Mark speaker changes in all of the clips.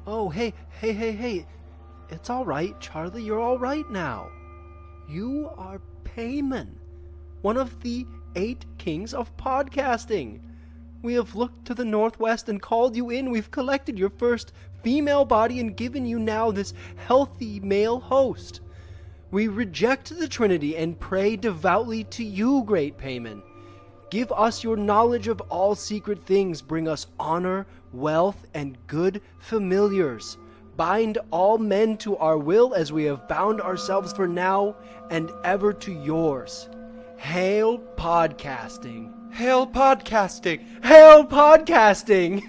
Speaker 1: Oh, hey. It's all right, Charlie. You're all right now. You are Payman, one of the 8 kings of podcasting. We have looked to the northwest and called you in. We've collected your first female body and given you now this healthy male host. We reject the Trinity and pray devoutly to you, great Payman. Give us your knowledge of all secret things. Bring us honor, wealth, and good familiars. Bind all men to our will as we have bound ourselves for now and ever to yours. Hail podcasting.
Speaker 2: Hail podcasting!
Speaker 1: Hail podcasting!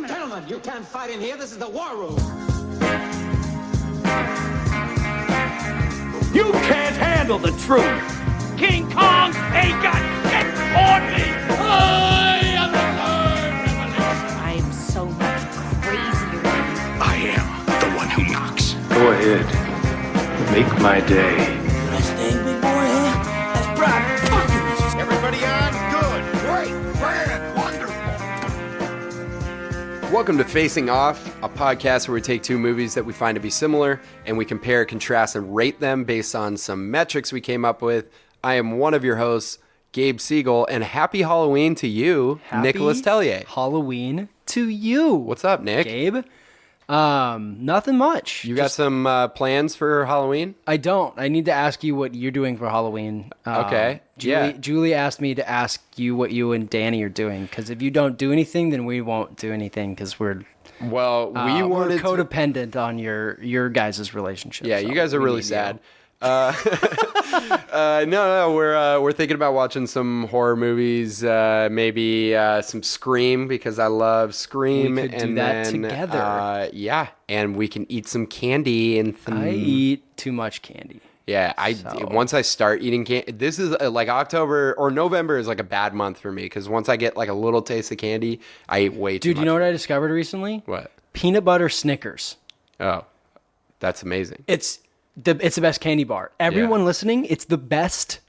Speaker 3: Gentlemen, you can't fight in here. This is the war room.
Speaker 4: You can't handle the truth. King Kong ain't got shit on me. I am the third revelation.
Speaker 5: I am so much crazier than you.
Speaker 4: I am the one who knocks.
Speaker 6: Go ahead. Make my day.
Speaker 3: Nice thing, big boy, huh? That's right. Fuck you.
Speaker 4: Everybody on? Good. Great. Grand. Wonderful.
Speaker 2: Welcome to Facing Off, a podcast where we take 2 movies that we find to be similar and we compare, contrast, and rate them based on some metrics we came up with. I am one of your hosts, Gabe Siegel, and happy Halloween to you, Nicholas Tellier.
Speaker 1: Halloween to you.
Speaker 2: What's up, Nick?
Speaker 1: Gabe? Nothing much.
Speaker 2: You got some plans for Halloween?
Speaker 1: I don't. I need to ask you what you're doing for Halloween.
Speaker 2: Okay.
Speaker 1: Julie asked me to ask you what you and Danny are doing, because if you don't do anything, then we won't do anything, because we're
Speaker 2: Well,
Speaker 1: we're
Speaker 2: wanted
Speaker 1: codependent on your guys' relationship.
Speaker 2: Yeah,
Speaker 1: so
Speaker 2: you guys are
Speaker 1: we
Speaker 2: really
Speaker 1: need
Speaker 2: sad. No, we're thinking about watching some horror movies, maybe some Scream, because I love Scream.
Speaker 1: We could do
Speaker 2: and
Speaker 1: that
Speaker 2: then,
Speaker 1: together.
Speaker 2: Yeah, and we can eat some candy and
Speaker 1: I eat too much candy.
Speaker 2: Yeah, once I start eating candy, this is like October or November is like a bad month for me, because once I get like a little taste of candy, I eat way too much.
Speaker 1: Dude, you know what I discovered recently?
Speaker 2: What?
Speaker 1: Peanut butter Snickers.
Speaker 2: Oh, that's amazing.
Speaker 1: It's the best candy bar. Everyone listening, it's the best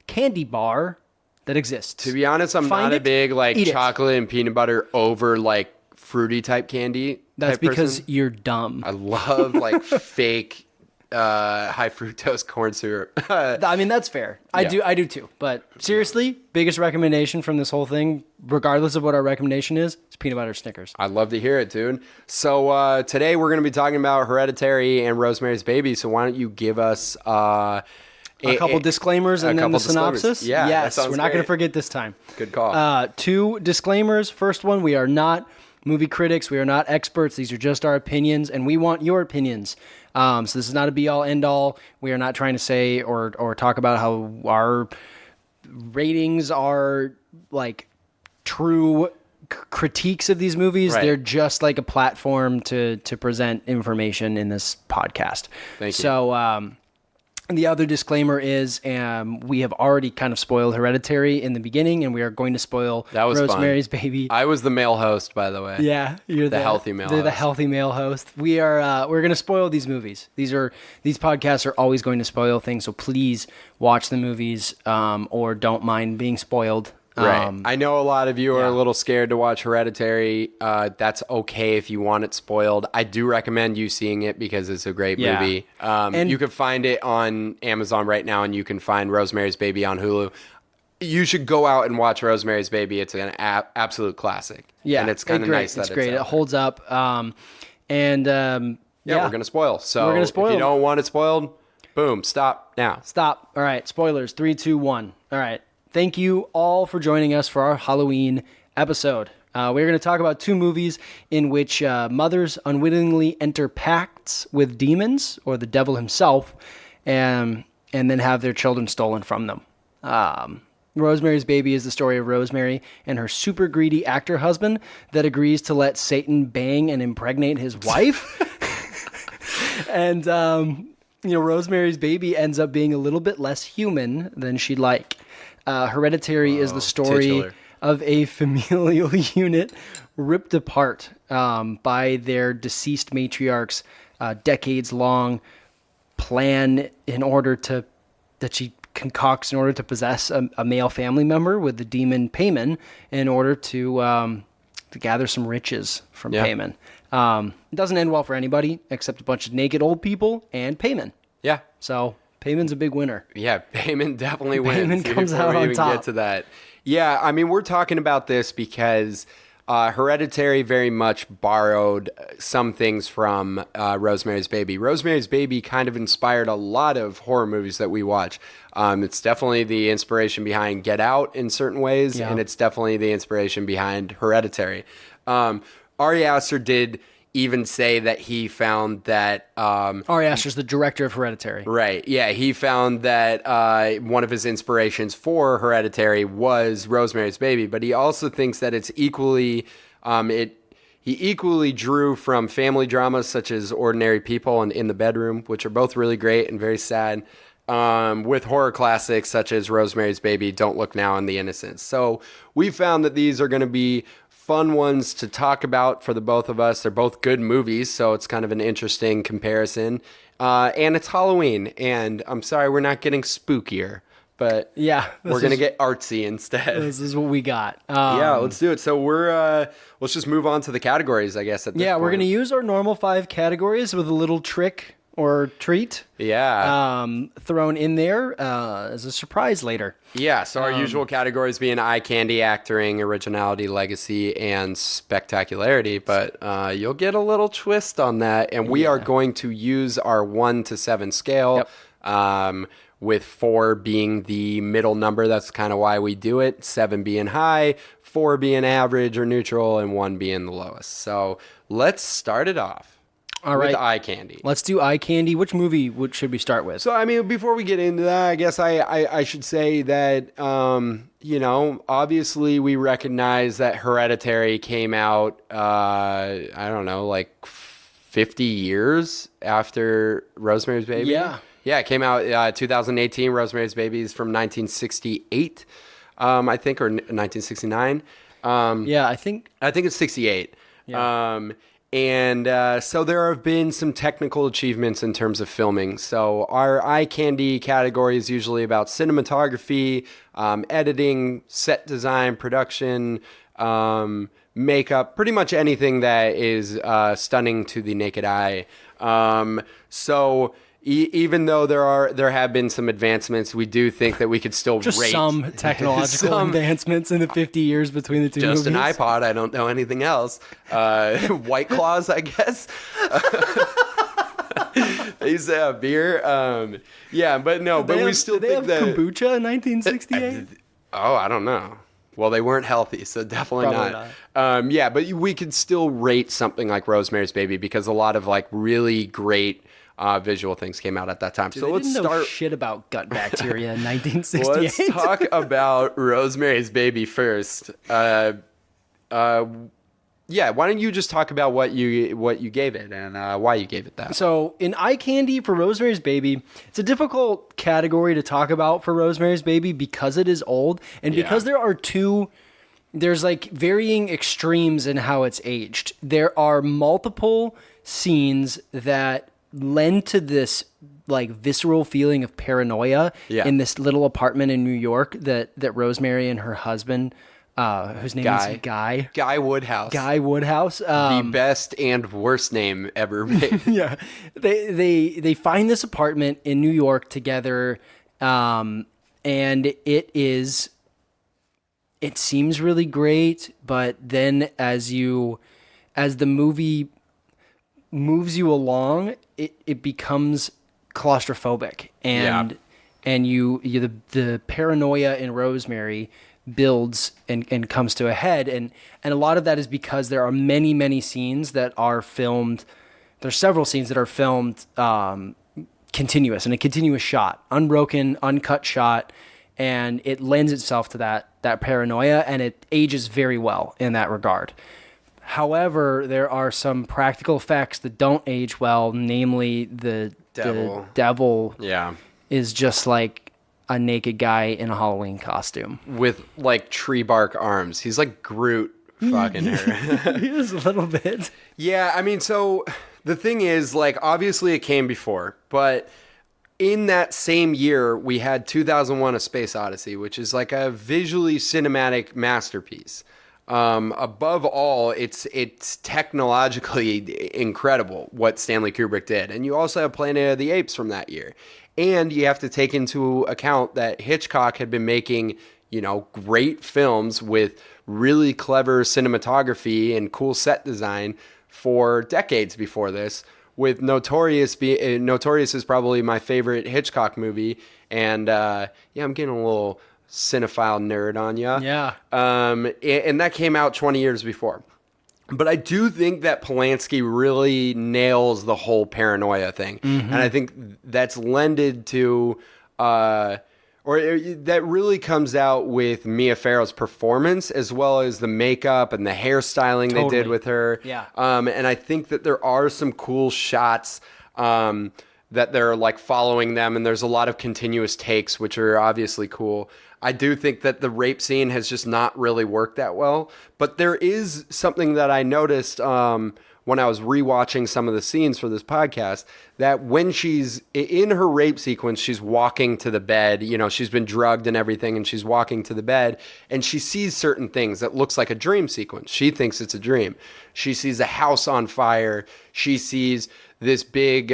Speaker 1: candy bar that exists.
Speaker 2: To be honest, I'm
Speaker 1: Find
Speaker 2: not a
Speaker 1: it,
Speaker 2: big like
Speaker 1: eat it.
Speaker 2: chocolate and peanut butter over like fruity type candy.
Speaker 1: That's
Speaker 2: type
Speaker 1: because
Speaker 2: person.
Speaker 1: you're dumb.
Speaker 2: I love like fake high fructose corn syrup.
Speaker 1: I mean, that's fair. I do too. But seriously, biggest recommendation from this whole thing, regardless of what our recommendation is peanut butter Snickers.
Speaker 2: I'd love to hear it, dude. So today we're going to be talking about Hereditary and Rosemary's Baby. So why don't you give us
Speaker 1: a couple disclaimers and then the synopsis?
Speaker 2: Yeah,
Speaker 1: yes,
Speaker 2: that sounds
Speaker 1: we're not going
Speaker 2: great.
Speaker 1: to forget this time.
Speaker 2: Good call.
Speaker 1: 2 disclaimers. First one, we are not movie critics. We are not experts. These are just our opinions, and we want your opinions. So this is not a be-all, end-all. We are not trying to say or talk about how our ratings are like true critiques of these movies.
Speaker 2: Right.
Speaker 1: They're just like a platform to present information in this podcast.
Speaker 2: Thank you.
Speaker 1: So the other disclaimer is we have already kind of spoiled Hereditary in the beginning, and we are going to spoil Rosemary's Baby.
Speaker 2: I was the male host, by the way.
Speaker 1: Yeah, you're
Speaker 2: the healthy male
Speaker 1: They're the
Speaker 2: host.
Speaker 1: healthy male host. We're going to spoil these movies. These podcasts are always going to spoil things, so please watch the movies or don't mind being spoiled.
Speaker 2: Right. I know a lot of you are a little scared to watch Hereditary. That's okay if you want it spoiled. I do recommend you seeing it because it's a great movie. And you can find it on Amazon right now, and you can find Rosemary's Baby on Hulu. You should go out and watch Rosemary's Baby. It's an absolute classic.
Speaker 1: Yeah,
Speaker 2: and it's kind of nice that
Speaker 1: it's great.
Speaker 2: out
Speaker 1: It
Speaker 2: there.
Speaker 1: holds up.
Speaker 2: We're gonna spoil. So
Speaker 1: We're gonna spoil.
Speaker 2: if you don't want it spoiled, boom, stop now.
Speaker 1: Stop. All right, spoilers. 3, 2, 1. All right. Thank you all for joining us for our Halloween episode. We're going to talk about 2 movies in which mothers unwittingly enter pacts with demons or the devil himself, and then have their children stolen from them. Rosemary's Baby is the story of Rosemary and her super greedy actor husband that agrees to let Satan bang and impregnate his wife. And Rosemary's Baby ends up being a little bit less human than she'd like. Hereditary is the story
Speaker 2: titular.
Speaker 1: of a familial unit ripped apart by their deceased matriarch's decades-long plan in order that she concocts in order to possess a male family member with the demon Payman in order to gather some riches from Payman. It doesn't end well for anybody except a bunch of naked old people and Payman.
Speaker 2: Yeah.
Speaker 1: So Payman's a big winner.
Speaker 2: Yeah, Payman definitely wins.
Speaker 1: Payman comes out on top.
Speaker 2: Get to that. Yeah, I mean, we're talking about this because Hereditary very much borrowed some things from Rosemary's Baby. Rosemary's Baby kind of inspired a lot of horror movies that we watch. It's definitely the inspiration behind Get Out in certain ways, and it's definitely the inspiration behind Hereditary. Ari Aster did even say that he found that...
Speaker 1: Ari Aster's the director of Hereditary.
Speaker 2: Right, yeah. He found that one of his inspirations for Hereditary was Rosemary's Baby, but he also thinks that it's equally... he equally drew from family dramas such as Ordinary People and In the Bedroom, which are both really great and very sad, with horror classics such as Rosemary's Baby, Don't Look Now, and The Innocents. So we found that these are going to be fun ones to talk about for the both of us. They're both good movies, so it's kind of an interesting comparison. And it's Halloween, and I'm sorry we're not getting spookier, but we're going to get artsy instead.
Speaker 1: This is what we got.
Speaker 2: Yeah, let's do it. So let's just move on to the categories, I guess, at this point.
Speaker 1: We're going to use our normal 5 categories with a little trick or treat thrown in there as a surprise later.
Speaker 2: Yeah, so our usual categories being eye candy, acting, originality, legacy, and spectacularity, but you'll get a little twist on that, and we are going to use our 1 to 7 scale, with 4 being the middle number. That's kind of why we do it, 7 being high, 4 being average or neutral, and 1 being the lowest. So let's start it off.
Speaker 1: All right.
Speaker 2: With eye candy.
Speaker 1: Let's do eye candy. Which movie should we start with?
Speaker 2: So, I mean, before we get into that, I guess I should say that, obviously we recognize that Hereditary came out, I don't know, like 50 years after Rosemary's Baby.
Speaker 1: Yeah.
Speaker 2: Yeah, it came out 2018. Rosemary's Baby is from 1968, I think, or 1969.
Speaker 1: I think
Speaker 2: it's 68.
Speaker 1: Yeah.
Speaker 2: So there have been some technical achievements in terms of filming. So our eye candy category is usually about cinematography, editing, set design, production, makeup, pretty much anything that is stunning to the naked eye. Even though there have been some advancements, we do think that we could still rate
Speaker 1: some technological advancements in the 50 years between the two movies.
Speaker 2: Just an iPod. I don't know anything else. White Claws, I guess. They used to have beer. But we still think that
Speaker 1: kombucha in 1968.
Speaker 2: I don't know. Well, they weren't healthy, so definitely not. But we could still rate something like Rosemary's Baby because a lot of like really great visual things came out at that time.
Speaker 1: So let's start. Know shit about gut bacteria in 1968.
Speaker 2: Let's talk about Rosemary's Baby first. Why don't you just talk about what you gave it and why you gave it that?
Speaker 1: So in eye candy for Rosemary's Baby, it's a difficult category to talk about for Rosemary's Baby because it is old and because there's like varying extremes in how it's aged. There are multiple scenes that lend to this like visceral feeling of paranoia in this little apartment in New York that Rosemary and her husband, whose name is Guy Woodhouse.
Speaker 2: The best and worst name ever made.
Speaker 1: They find this apartment in New York together, and it seems really great, but then as the movie moves you along, it becomes claustrophobic, and the paranoia in Rosemary builds and comes to a head, and a lot of that is because there are many scenes that are filmed. There's several scenes that are filmed continuous in a continuous shot, unbroken, uncut shot, and it lends itself to that paranoia, and it ages very well in that regard. However, there are some practical effects that don't age well, namely the devil is just like a naked guy in a Halloween costume.
Speaker 2: With like tree bark arms. He's like Groot fucking her.
Speaker 1: He is a little bit.
Speaker 2: Yeah, I mean, so the thing is, like, obviously it came before, but in that same year, we had 2001: A Space Odyssey, which is like a visually cinematic masterpiece. Above all, it's technologically incredible what Stanley Kubrick did. And you also have Planet of the Apes from that year. And you have to take into account that Hitchcock had been making, great films with really clever cinematography and cool set design for decades before this. With Notorious is probably my favorite Hitchcock movie. And I'm getting a little cinephile nerd on you.
Speaker 1: Yeah.
Speaker 2: And that came out 20 years before. But I do think that Polanski really nails the whole paranoia thing. And I think that's lended to, that really comes out with Mia Farrow's performance, as well as the makeup and the hairstyling they did with her.
Speaker 1: Yeah.
Speaker 2: And I think that there are some cool shots that they're like following them, and there's a lot of continuous takes, which are obviously cool. I do think that the rape scene has just not really worked that well. But there is something that I noticed when I was rewatching some of the scenes for this podcast, that when she's in her rape sequence, she's walking to the bed. She's been drugged and everything, and she's walking to the bed, and she sees certain things that looks like a dream sequence. She thinks it's a dream. She sees a house on fire. She sees this big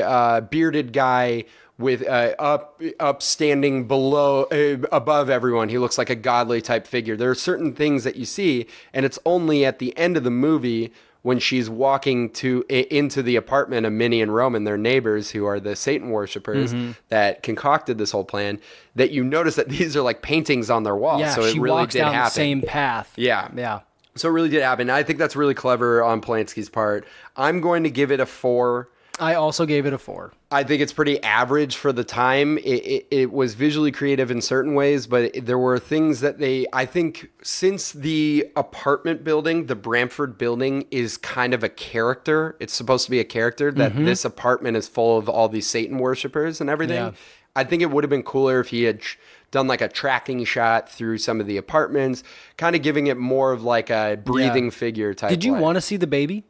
Speaker 2: bearded guy with upstanding above everyone. He looks like a godly type figure. There are certain things that you see, and it's only at the end of the movie when she's walking into the apartment of Minnie and Roman, their neighbors, who are the Satan worshipers that concocted this whole plan, that you notice that these are like paintings on their wall.
Speaker 1: Yeah,
Speaker 2: so it
Speaker 1: she
Speaker 2: really
Speaker 1: walks
Speaker 2: did
Speaker 1: down
Speaker 2: happen.
Speaker 1: the same path.
Speaker 2: Yeah. So it really did happen. I think that's really clever on Polanski's part. I'm going to give it a 4.
Speaker 1: I also gave it a 4.
Speaker 2: I think it's pretty average for the time. It was visually creative in certain ways, but there were things that I think since the apartment building, the Bramford building, is kind of a character. It's supposed to be a character, that this apartment is full of all these Satan worshipers and everything.
Speaker 1: Yeah.
Speaker 2: I think it would have been cooler if he had done like a tracking shot through some of the apartments, kind of giving it more of like a breathing figure type.
Speaker 1: Did you want to see the baby?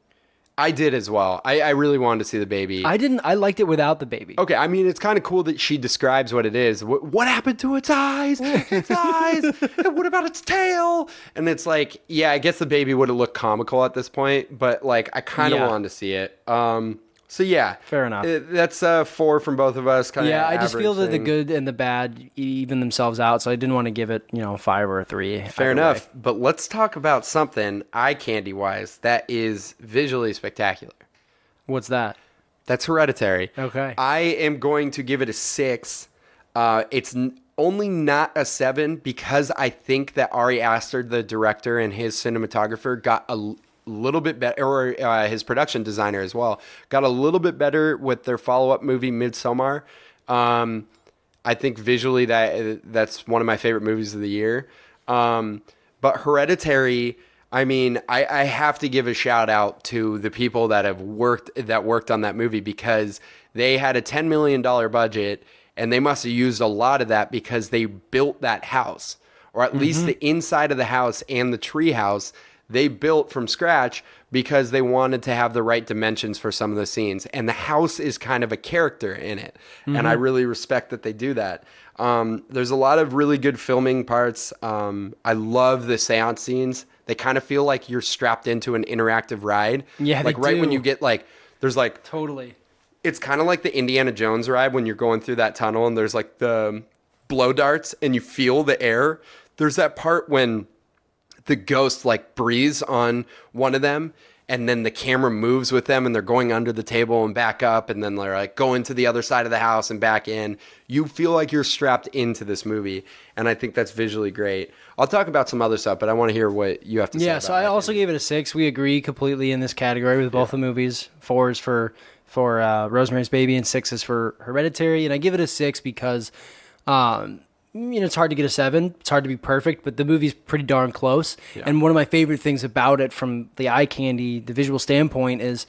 Speaker 2: I did as well. I really wanted to see the baby.
Speaker 1: I didn't. I liked it without the baby.
Speaker 2: Okay, I mean, it's kind of cool that she describes what it is. What happened to its eyes? Its eyes. And what about its tail? And it's like, yeah, I guess the baby would have looked comical at this point, but like, I kind of wanted to see it. So yeah,
Speaker 1: fair enough.
Speaker 2: That's 4 from both of us.
Speaker 1: I just feel that the good and the bad even themselves out, so I didn't want to give it, a 5 or a 3.
Speaker 2: Fair enough. But let's talk about something eye candy wise that is visually spectacular.
Speaker 1: What's that?
Speaker 2: That's Hereditary.
Speaker 1: Okay.
Speaker 2: I am going to give it a 6. It's only not a 7 because I think that Ari Aster, the director, and his cinematographer got a little bit better, or his production designer as well, got a little bit better with their follow-up movie Midsommar. I think visually that's one of my favorite movies of the year. But Hereditary, I mean, I have to give a shout out to the people that worked on that movie, because they had a $10 million budget, and they must have used a lot of that because they built that house, or at least the inside of the house and the tree house. They built from scratch because they wanted to have the right dimensions for some of the scenes. And the house is kind of a character in it. And I really respect that they do that. There's a lot of really good filming parts. I love the seance scenes. They kind of feel like you're strapped into an interactive ride.
Speaker 1: Yeah,
Speaker 2: like right when you get there's
Speaker 1: totally.
Speaker 2: It's kind of like the Indiana Jones ride when you're going through that tunnel and there's like the blow darts and you feel the air. There's that part when the ghost breathes on one of them, and then the camera moves with them, and they're going under the table and back up, and then they're going to the other side of the house and back in. You feel like you're strapped into this movie, and I think that's visually great. I'll talk about some other stuff, but I want to hear what you have to say.
Speaker 1: Yeah, so I also gave it a 6. We agree completely in this category with both the movies. 4 is for Rosemary's Baby, and 6 is for Hereditary, and I give it a 6 because it's hard to get a 7. It's hard to be perfect, but the movie's pretty darn close. Yeah. And one of my favorite things about it from the eye candy, the visual standpoint, is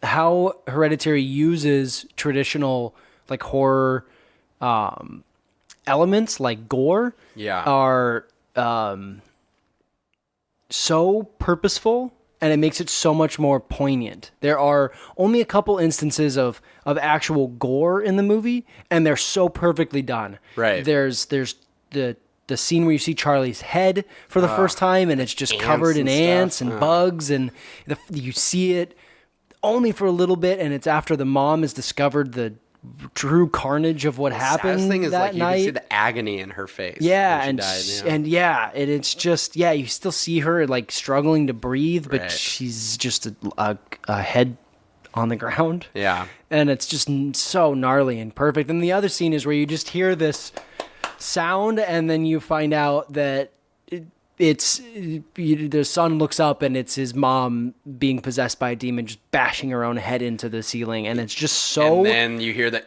Speaker 1: how Hereditary uses traditional horror elements like gore.
Speaker 2: Yeah.
Speaker 1: Are so purposeful and it makes it so much more poignant. There are only a couple instances of actual gore in the movie, and they're so perfectly done.
Speaker 2: Right.
Speaker 1: There's the scene where you see Charlie's head for the first time, and it's just covered in ants and bugs, and you see it only for a little bit, and it's after the mom has discovered the true carnage of what happened
Speaker 2: thing is,
Speaker 1: that
Speaker 2: like,
Speaker 1: night.
Speaker 2: you can see the agony in her face.
Speaker 1: Yeah,
Speaker 2: when she died,
Speaker 1: and it's just, you still see her like struggling to breathe, but
Speaker 2: Right.
Speaker 1: she's just a head on the ground.
Speaker 2: Yeah.
Speaker 1: And it's just so gnarly and perfect. And the other scene is where you just hear this sound, and then you find out that the son looks up, and it's his mom being possessed by a demon, just bashing her own head into the ceiling, and it's just so.
Speaker 2: And then you hear the.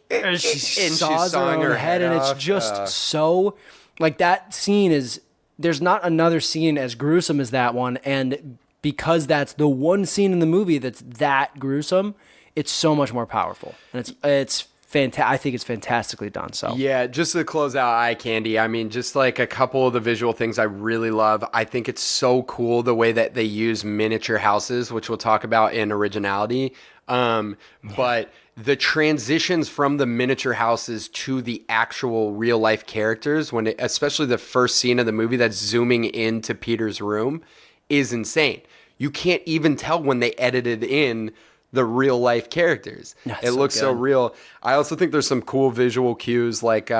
Speaker 1: And she saws her
Speaker 2: sawing
Speaker 1: own
Speaker 2: her
Speaker 1: head,
Speaker 2: head
Speaker 1: and it's
Speaker 2: off.
Speaker 1: just so. Like, that scene is. There's not another scene as gruesome as that one, and because that's the one scene in the movie that's that gruesome, it's so much more powerful, and it's fantastic. I think it's fantastically done. So
Speaker 2: Yeah, just to close out Eye Candy, I mean, just like a couple of the visual things I really love. I think it's so cool the way that they use miniature houses, which we'll talk about in originality. But the transitions from the miniature houses to the actual real life characters, especially the first scene of the movie that's zooming into Peter's room, is insane. You can't even tell when they edited in the real life characters. It looks so real. I also think there's some cool visual cues, like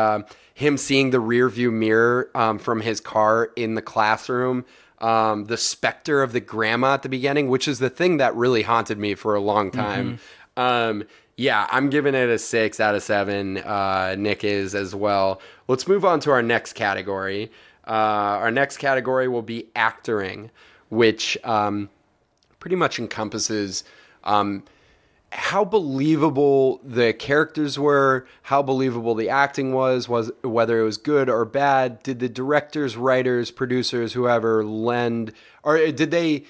Speaker 2: him seeing the rear view mirror from his car in the classroom, the specter of the grandma at the beginning, which is the thing that really haunted me for a long time. Yeah, I'm giving it a 6 out of 7. Nick is as well. Let's move on to our next category. Our next category will be actoring, which pretty much encompasses how believable the characters were, how believable the acting was whether it was good or bad. Did the directors, writers, producers, whoever did they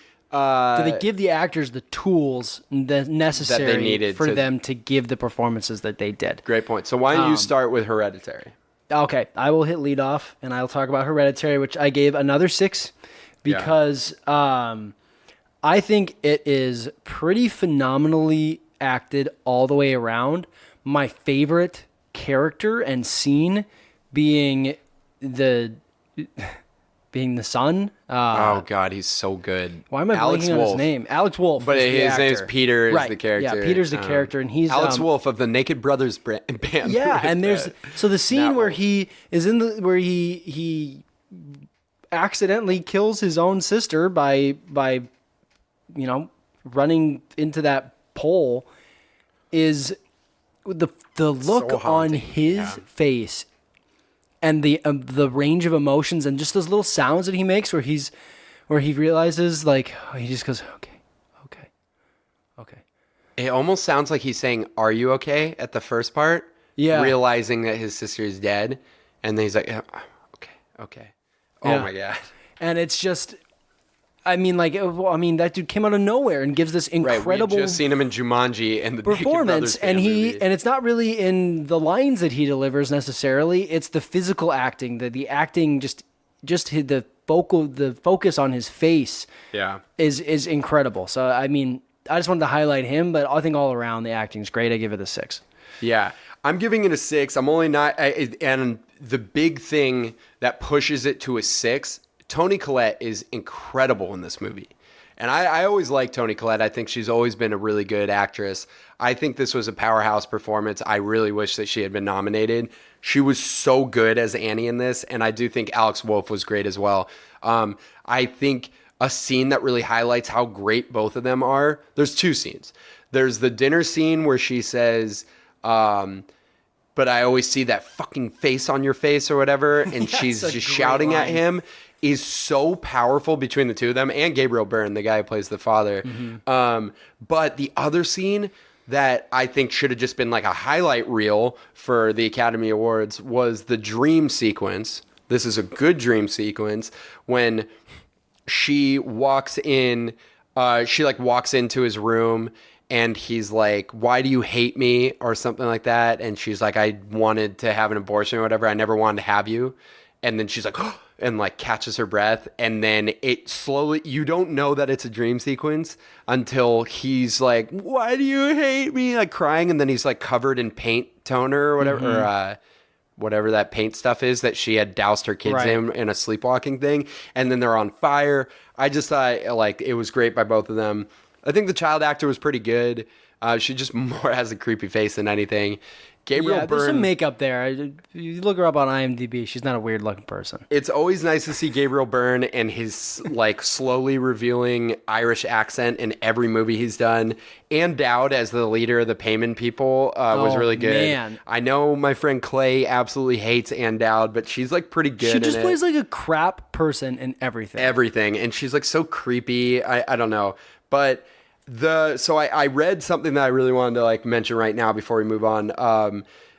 Speaker 1: give the actors the tools necessary
Speaker 2: that they needed
Speaker 1: for them to give the performances that they did?
Speaker 2: Great point. So why don't you start with Hereditary?
Speaker 1: Okay, I will hit lead off, and I'll talk about Hereditary, which I gave another 6 because I think it is pretty phenomenally acted all the way around. My favorite character and scene being the son.
Speaker 2: Oh God, he's so good.
Speaker 1: Why am I blanking on his name? Alex Wolff.
Speaker 2: But his name's Peter. Is
Speaker 1: right.
Speaker 2: the character.
Speaker 1: Yeah, Peter's the character, and he's
Speaker 2: Alex Wolff of the Naked Brothers band.
Speaker 1: Yeah, and there's the scene where he is where he accidentally kills his own sister by running into that pole, is the look
Speaker 2: So
Speaker 1: on
Speaker 2: haunting.
Speaker 1: his face and the range of emotions and just those little sounds that he makes where he realizes, like, he just goes, okay.
Speaker 2: It almost sounds like he's saying, "Are you okay?" at the first part.
Speaker 1: Yeah.
Speaker 2: Realizing that his sister is dead, and then he's like, "Okay." Oh
Speaker 1: Yeah.
Speaker 2: my God.
Speaker 1: And it's just, that dude came out of nowhere and gives this incredible
Speaker 2: We've just seen him in Jumanji and the
Speaker 1: performance,
Speaker 2: Naked Brothers
Speaker 1: and
Speaker 2: movie.
Speaker 1: it's not really in the lines that he delivers necessarily. It's the physical acting, the acting, just the focus on his face, is incredible. So I just wanted to highlight him, but I think all around the acting is great. I give it a 6.
Speaker 2: Yeah, I'm giving it a 6. I'm only not, and the big thing that pushes it to a 6. Toni Collette is incredible in this movie. And I always like Toni Collette. I think she's always been a really good actress. I think this was a powerhouse performance. I really wish that she had been nominated. She was so good as Annie in this, and I do think Alex Wolff was great as well. I think a scene that really highlights how great both of them are, there's 2 scenes. There's the dinner scene where she says, but I always see that fucking face on your face or whatever, and she's just shouting at him, is so powerful between the two of them, and Gabriel Byrne, the guy who plays the father. But the other scene that I think should have just been like a highlight reel for the Academy Awards was the dream sequence. This is a good dream sequence when she walks in, walks into his room, and he's like, "Why do you hate me?" or something like that. And she's like, "I wanted to have an abortion or whatever. I never wanted to have you." And then she's like, "Oh, and like catches her breath, and then it slowly, you don't know that it's a dream sequence until he's like, why do you hate me, like crying, and then he's like covered in paint toner or whatever, or whatever that paint stuff is that she had doused her kids in a sleepwalking thing, and then they're on fire. I just thought like it was great by both of them. I think the child actor was pretty good. She just more has a creepy face than anything. Gabriel Byrne,
Speaker 1: there's some makeup there. You look her up on IMDb. She's not a weird looking person.
Speaker 2: It's always nice to see Gabriel Byrne and his like slowly revealing Irish accent in every movie he's done. Ann Dowd as the leader of the Payman people was really good. Man. I know my friend Clay absolutely hates Ann Dowd, but she's like pretty good.
Speaker 1: She just plays like a crap person in everything.
Speaker 2: Everything, and she's like so creepy. I don't know, but. So I read something that I really wanted to like mention right now before we move on.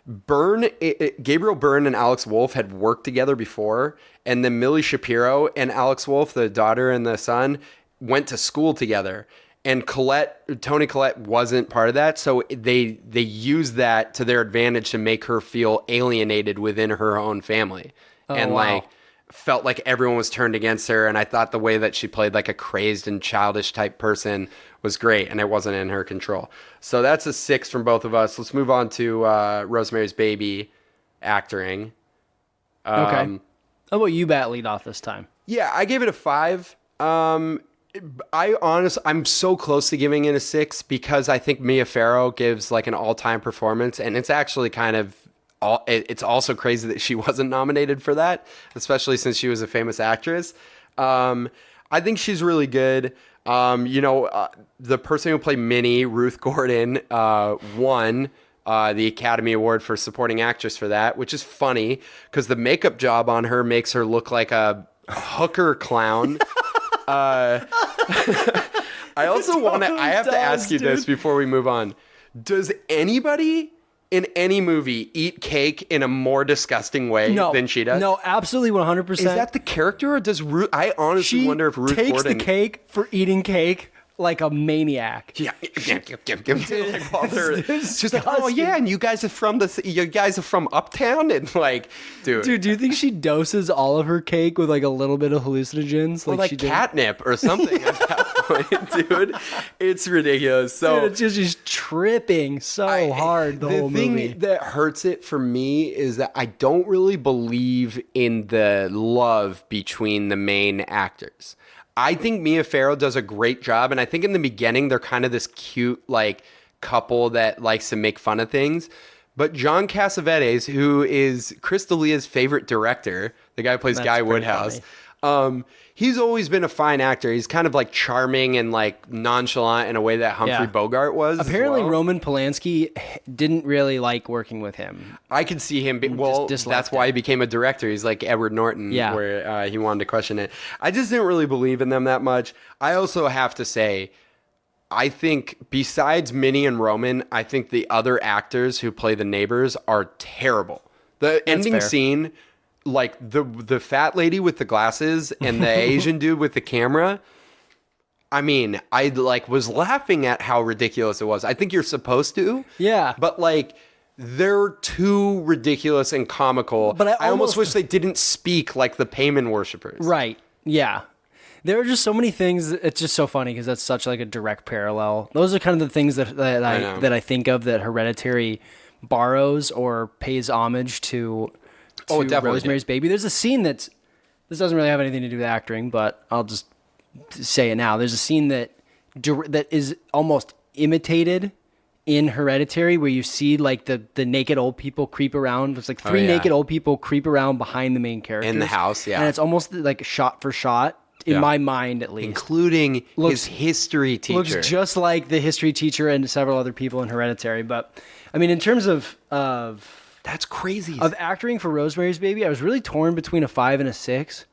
Speaker 2: Gabriel Byrne and Alex Wolff had worked together before, and then Millie Shapiro and Alex Wolff, the daughter and the son, went to school together. And Toni Collette wasn't part of that, so they used that to their advantage to make her feel alienated within her own family, like felt like everyone was turned against her. And I thought the way that she played like a crazed and childish type person was great, and it wasn't in her control. So that's a 6 from both of us. Let's move on to Rosemary's Baby acting.
Speaker 1: Okay. How about you bat lead off this time?
Speaker 2: Yeah, I gave it a 5. I'm so close to giving it a 6 because I think Mia Farrow gives like an all-time performance, and it's actually kind of it's also crazy that she wasn't nominated for that, especially since she was a famous actress. I think she's really good. The person who played Minnie, Ruth Gordon, won the Academy Award for Supporting Actress for that, which is funny because the makeup job on her makes her look like a hooker clown. I have to ask you this before we move on. Does anybody in any movie eat cake in a more disgusting way than she does?
Speaker 1: No, absolutely 100%.
Speaker 2: Is that the character, or does Ruth... I honestly wonder if Ruth
Speaker 1: takes
Speaker 2: Gordon...
Speaker 1: the cake for eating cake like a maniac.
Speaker 2: Yeah. She's like, oh yeah, and you guys are from Uptown? And like, dude,
Speaker 1: do you think she doses all of her cake with like a little bit of hallucinogens?
Speaker 2: Or like catnip or something at that point, dude. It's ridiculous. So
Speaker 1: dude, it's just she's tripping so hard the whole movie.
Speaker 2: The thing that hurts it for me is that I don't really believe in the love between the main actors. I think Mia Farrow does a great job, and I think in the beginning they're kind of this cute like couple that likes to make fun of things. But John Cassavetes, who is Chris D'Elia's favorite director, the guy who plays Guy Woodhouse, he's always been a fine actor. He's kind of like charming and like nonchalant in a way that Humphrey Bogart was.
Speaker 1: Apparently, Roman Polanski didn't really like working with him.
Speaker 2: I could see him. That's why he became a director. He's like Edward Norton, where he wanted to question it. I just didn't really believe in them that much. I also have to say, I think besides Minnie and Roman, I think the other actors who play the neighbors are terrible. The ending scene, like the fat lady with the glasses and the Asian dude with the camera. I mean, I like was laughing at how ridiculous it was. I think you're supposed to.
Speaker 1: Yeah.
Speaker 2: But like they're too ridiculous and comical. But I almost wish they didn't speak like the Payman worshippers.
Speaker 1: Right. Yeah. There are just so many things. It's just so funny because that's such like a direct parallel. Those are kind of the things that I think of that Hereditary borrows or pays homage to Rosemary's Baby. There's a scene this doesn't really have anything to do with acting, but I'll just say it now. There's a scene that is almost imitated in Hereditary where you see like the naked old people creep around. There's like three naked old people creep around behind the main characters.
Speaker 2: In the house, yeah.
Speaker 1: And it's almost like shot for shot. In my mind, at least.
Speaker 2: Including his history teacher.
Speaker 1: Looks just like the history teacher and several other people in Hereditary. But, I mean, in terms of
Speaker 2: that's crazy.
Speaker 1: Of acting for Rosemary's Baby, I was really torn between a 5 and a 6.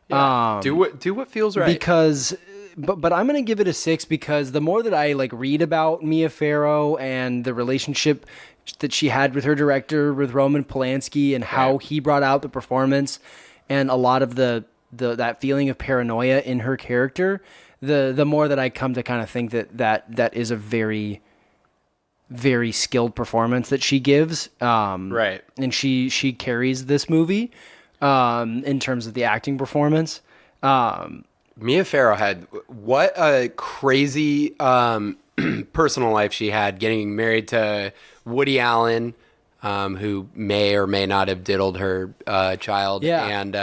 Speaker 2: Yeah. Do what feels right.
Speaker 1: Because, but I'm going to give it a 6 because the more that I like read about Mia Farrow and the relationship that she had with her director, with Roman Polanski, and how he brought out the performance and a lot of that feeling of paranoia in her character, the more that I come to kind of think that is a very, very skilled performance that she gives. Right. And she carries this movie. in terms of the acting performance.
Speaker 2: Mia Farrow had what a crazy personal life she had, getting married to Woody Allen, who may or may not have diddled her child, and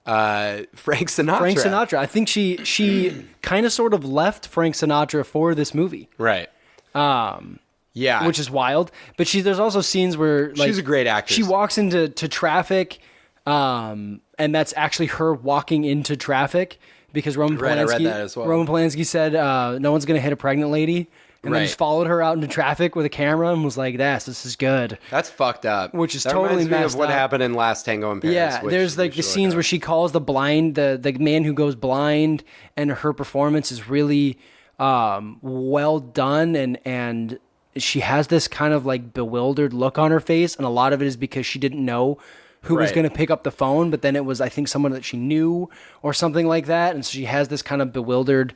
Speaker 2: Frank Sinatra.
Speaker 1: Frank Sinatra. I think she kind of sort of left Frank Sinatra for this movie.
Speaker 2: Right. Yeah.
Speaker 1: Which is wild. But there's also scenes where
Speaker 2: she's a great actress.
Speaker 1: She walks into traffic, and that's actually her walking into traffic because Roman Polanski,
Speaker 2: I read that as well.
Speaker 1: Roman Polanski said no one's going to hit a pregnant lady. And then just followed her out into traffic with a camera and was like, this is good.
Speaker 2: That's fucked up.
Speaker 1: Which is
Speaker 2: that
Speaker 1: totally
Speaker 2: reminds me
Speaker 1: messed
Speaker 2: of what
Speaker 1: up.
Speaker 2: happened in Last Tango in Paris.
Speaker 1: Yeah, there's like the scenes where she calls the man who goes blind, and her performance is really well done, and she has this kind of like bewildered look on her face, and a lot of it is because she didn't know who was going to pick up the phone, but then it was, I think, someone that she knew or something like that, and so she has this kind of bewildered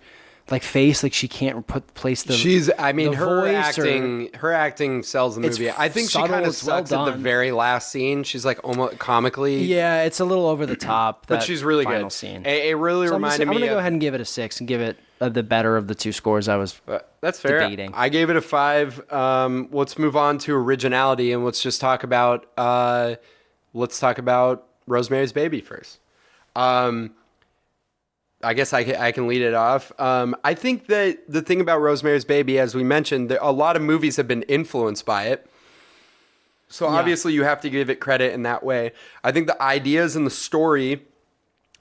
Speaker 1: like face, like she can't place the.
Speaker 2: Her acting sells the movie. I think she kind of sucks at the very last scene. She's like almost comically.
Speaker 1: Yeah, it's a little over the top.
Speaker 2: But she's really good.
Speaker 1: Scene.
Speaker 2: It really reminded me.
Speaker 1: I'm gonna go ahead and give it a 6 and give it the better of the two scores I was.
Speaker 2: That's fair.
Speaker 1: Debating.
Speaker 2: I gave it a 5. Let's move on to originality, and let's just talk about. Let's talk about Rosemary's Baby first. I guess I can lead it off. I think that the thing about Rosemary's Baby, as we mentioned, a lot of movies have been influenced by it. So obviously you have to give it credit in that way. I think the ideas and the story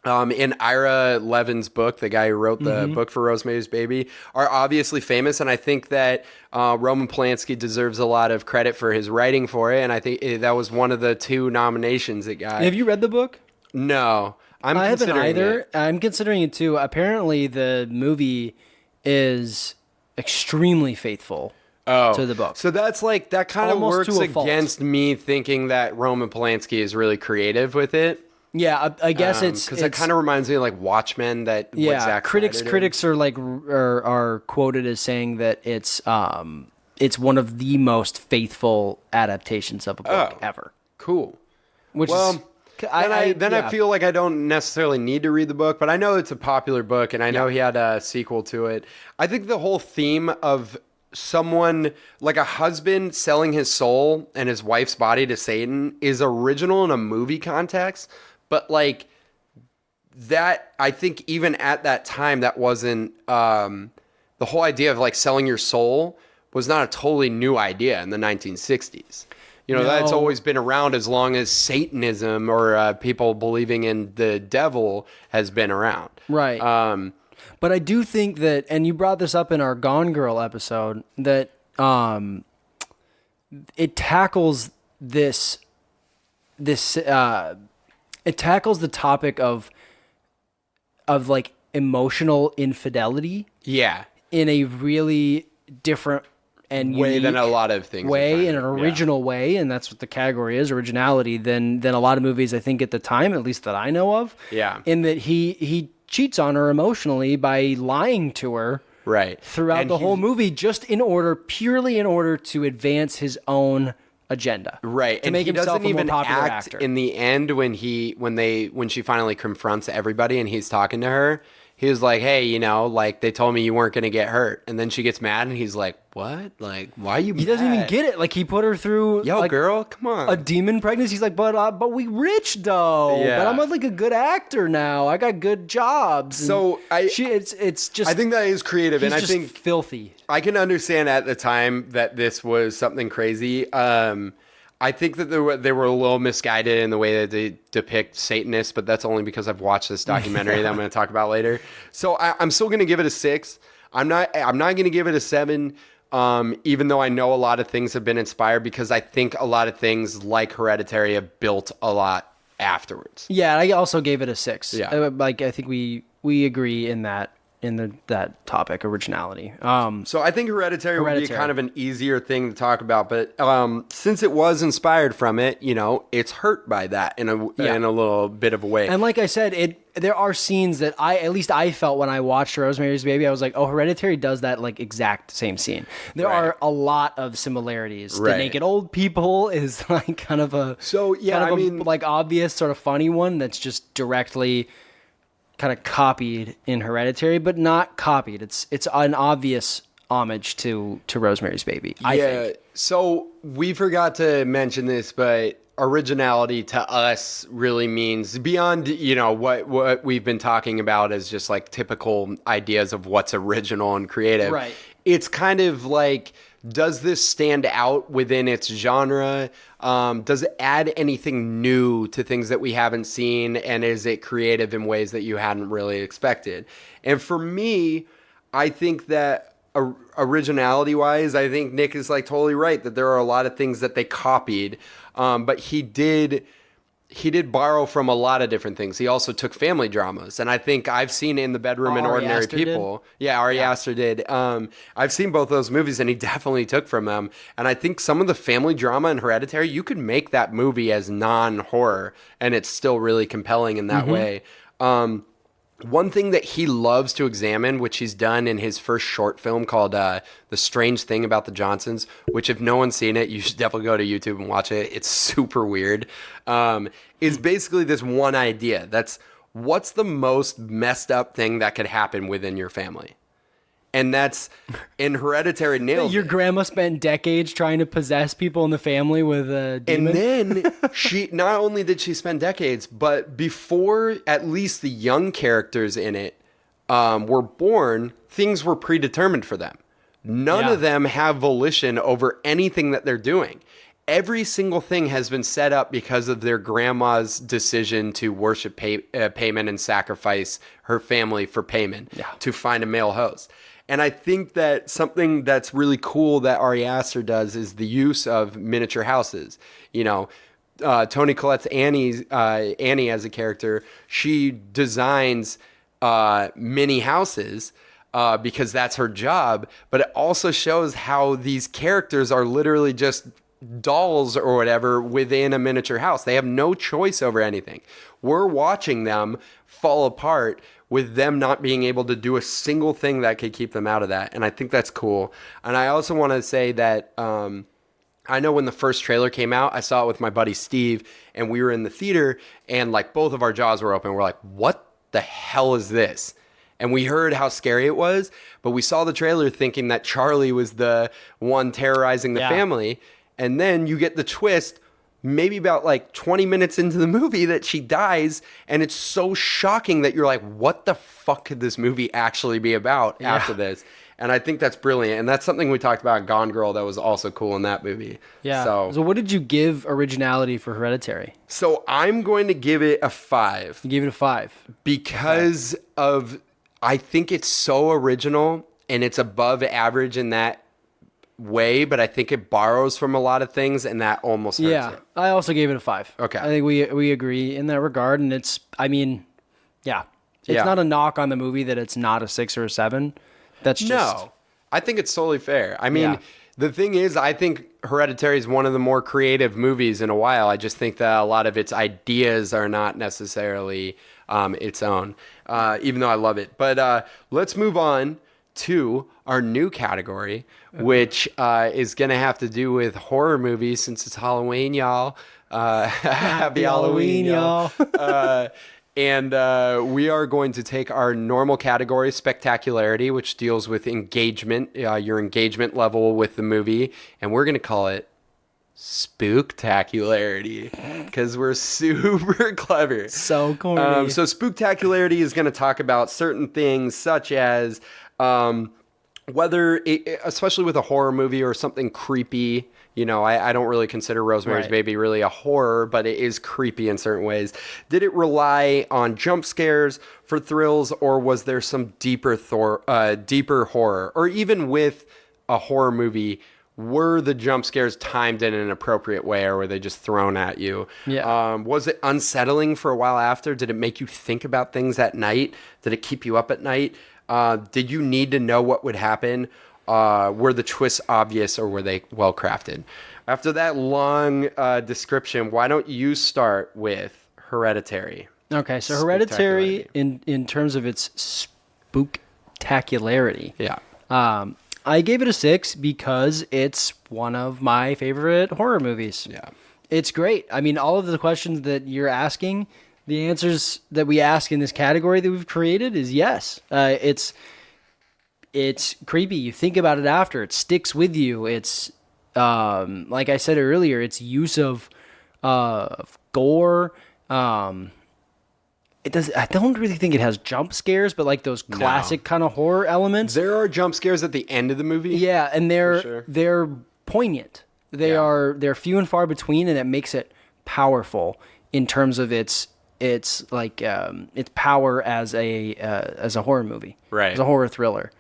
Speaker 2: in Ira Levin's book, the guy who wrote the book for Rosemary's Baby, are obviously famous. And I think that Roman Polanski deserves a lot of credit for his writing for it. And I think that was one of the 2 nominations it got.
Speaker 1: Have you read the book?
Speaker 2: No.
Speaker 1: I haven't either. I'm considering it too. Apparently, the movie is extremely faithful to the book.
Speaker 2: So that's like, that kind of works against me thinking that Roman Polanski is really creative with it.
Speaker 1: Yeah, I guess
Speaker 2: because it kind of reminds me of like Watchmen.
Speaker 1: Critics are like are quoted as saying that it's one of the most faithful adaptations of a book ever.
Speaker 2: Cool.
Speaker 1: Which is.
Speaker 2: I feel like I don't necessarily need to read the book, but I know it's a popular book, and I know he had a sequel to it. I think the whole theme of someone, like a husband selling his soul and his wife's body to Satan, is original in a movie context, but like that, I think even at that time, that wasn't, the whole idea of like selling your soul was not a totally new idea in the 1960s. That's always been around as long as Satanism or people believing in the devil has been around.
Speaker 1: Right. But I do think that, and you brought this up in our Gone Girl episode, that it tackles it tackles the topic of like emotional infidelity.
Speaker 2: Yeah.
Speaker 1: In a really different and
Speaker 2: way than a lot of things
Speaker 1: in an original way, and that's what the category is, originality, than a lot of movies I think at the time, at least that I know of.
Speaker 2: Yeah.
Speaker 1: In that he cheats on her emotionally by lying to her throughout the whole movie, just purely in order to advance his own agenda.
Speaker 2: Right.
Speaker 1: To make himself a more popular actor.
Speaker 2: In the end when she finally confronts everybody and he's talking to her, he was like, hey, like they told me you weren't going to get hurt. And then she gets mad and he's like, what? Like, why are you mad?
Speaker 1: He doesn't even get it. Like, he put her through
Speaker 2: girl, come on.
Speaker 1: A demon pregnancy. He's like, but we rich though. Yeah. But I'm like a good actor now. I got good jobs.
Speaker 2: So
Speaker 1: it's just,
Speaker 2: I think that is creative, and I think
Speaker 1: filthy.
Speaker 2: I can understand at the time that this was something crazy. I think that they were a little misguided in the way that they depict Satanists, but that's only because I've watched this documentary that I'm going to talk about later. So I'm still going to give it a 6. I'm not going to give it a 7, even though I know a lot of things have been inspired, because I think a lot of things like Hereditary have built a lot afterwards.
Speaker 1: Yeah, I also gave it a 6.
Speaker 2: Yeah.
Speaker 1: I think we agree in that that topic, originality.
Speaker 2: So I think Hereditary would be kind of an easier thing to talk about, but since it was inspired from it, it's hurt by that in a little bit of a way.
Speaker 1: And like I said, there are scenes that I felt when I watched Rosemary's Baby. I was like, oh, Hereditary does that like exact same scene. There are a lot of similarities. The naked old people is like kind of a like obvious sort of funny one that's just directly kind of copied in Hereditary, but not copied. It's an obvious homage to Rosemary's Baby. I think.
Speaker 2: So we forgot to mention this, but originality to us really means beyond, what we've been talking about as just like typical ideas of what's original and creative.
Speaker 1: Right.
Speaker 2: It's kind of like, does this stand out within its genre? Does it add anything new to things that we haven't seen? And is it creative in ways that you hadn't really expected? And for me, I think that originality wise, I think Nick is like totally right that there are a lot of things that they copied. But he did borrow from a lot of different things. He also took family dramas. And I think I've seen In the Bedroom and Ordinary People. Yeah, Ari Aster did. I've seen both those movies and he definitely took from them. And I think some of the family drama in Hereditary, you could make that movie as non-horror and it's still really compelling in that way. One thing that he loves to examine, which he's done in his first short film called The Strange Thing About the Johnsons, which if no one's seen it, you should definitely go to YouTube and watch it. It's super weird. Is basically this one idea. That's what's the most messed up thing that could happen within your family? And that's in Hereditary nails.
Speaker 1: Your grandma spent decades trying to possess people in the family with a demon.
Speaker 2: And then she not only did she spend decades, but before at least the young characters in it were born, things were predetermined for them. None of them have volition over anything that they're doing. Every single thing has been set up because of their grandma's decision to worship Payment and sacrifice her family for Payment to find a male host. And I think that something that's really cool that Ari Aster does is the use of miniature houses. Toni Collette's Annie as a character, she designs mini houses because that's her job. But it also shows how these characters are literally just dolls or whatever within a miniature house. They have no choice over anything. We're watching them fall apart with them not being able to do a single thing that could keep them out of that. And I think that's cool. And I also want to say that I know when the first trailer came out, I saw it with my buddy Steve, and we were in the theater, and like both of our jaws were open. We're like, what the hell is this? And we heard how scary it was, but we saw the trailer thinking that Charlie was the one terrorizing the family. And then you get the twist maybe about like 20 minutes into the movie that she dies, and it's so shocking that you're like, what the fuck could this movie actually be about after this? And I think that's brilliant, and that's something we talked about in Gone Girl that was also cool in that movie.
Speaker 1: Yeah. So what did you give originality for Hereditary?
Speaker 2: So I'm going to give it a 5.
Speaker 1: You gave it a 5
Speaker 2: because of I think it's so original and it's above average in that way, but I think it borrows from a lot of things, and that almost hurts it.
Speaker 1: I also gave it a 5.
Speaker 2: Okay.
Speaker 1: I think we agree in that regard, and it's not a knock on the movie that it's not a 6 or a 7. That's just...
Speaker 2: No, I think it's totally fair. I mean, the thing is, I think Hereditary is one of the more creative movies in a while. I just think that a lot of its ideas are not necessarily its own, even though I love it. But let's move on to our new category, which is going to have to do with horror movies since it's Halloween, y'all. Happy Halloween, y'all. And we are going to take our normal category, spectacularity, which deals with engagement, your engagement level with the movie, and we're going to call it spooktacularity because we're super clever.
Speaker 1: So corny.
Speaker 2: So spooktacularity is going to talk about certain things such as whether, especially with a horror movie or something creepy, I don't really consider Rosemary's Baby really a horror, but it is creepy in certain ways. Did it rely on jump scares for thrills, or was there some deeper horror? Or even with a horror movie, were the jump scares timed in an appropriate way, or were they just thrown at you?
Speaker 1: Yeah.
Speaker 2: Was it unsettling for a while after? Did it make you think about things at night? Did it keep you up at night? Did you need to know what would happen? Were the twists obvious or were they well crafted? After that long description, why don't you start with Hereditary?
Speaker 1: Okay, so Hereditary, in terms of its spooktacularity, I gave it a 6 because it's one of my favorite horror movies.
Speaker 2: Yeah.
Speaker 1: It's great. I mean, all of the questions that you're asking, the answers that we ask in this category that we've created is yes. It's creepy. You think about it after. It sticks with you. It's, like I said earlier, its use of gore. I don't really think it has jump scares, but like those classic kind of horror elements.
Speaker 2: There are jump scares at the end of the movie.
Speaker 1: Yeah, and they're poignant. They're few and far between, and it makes it powerful in terms of its power as a horror movie,
Speaker 2: right?
Speaker 1: As a horror thriller.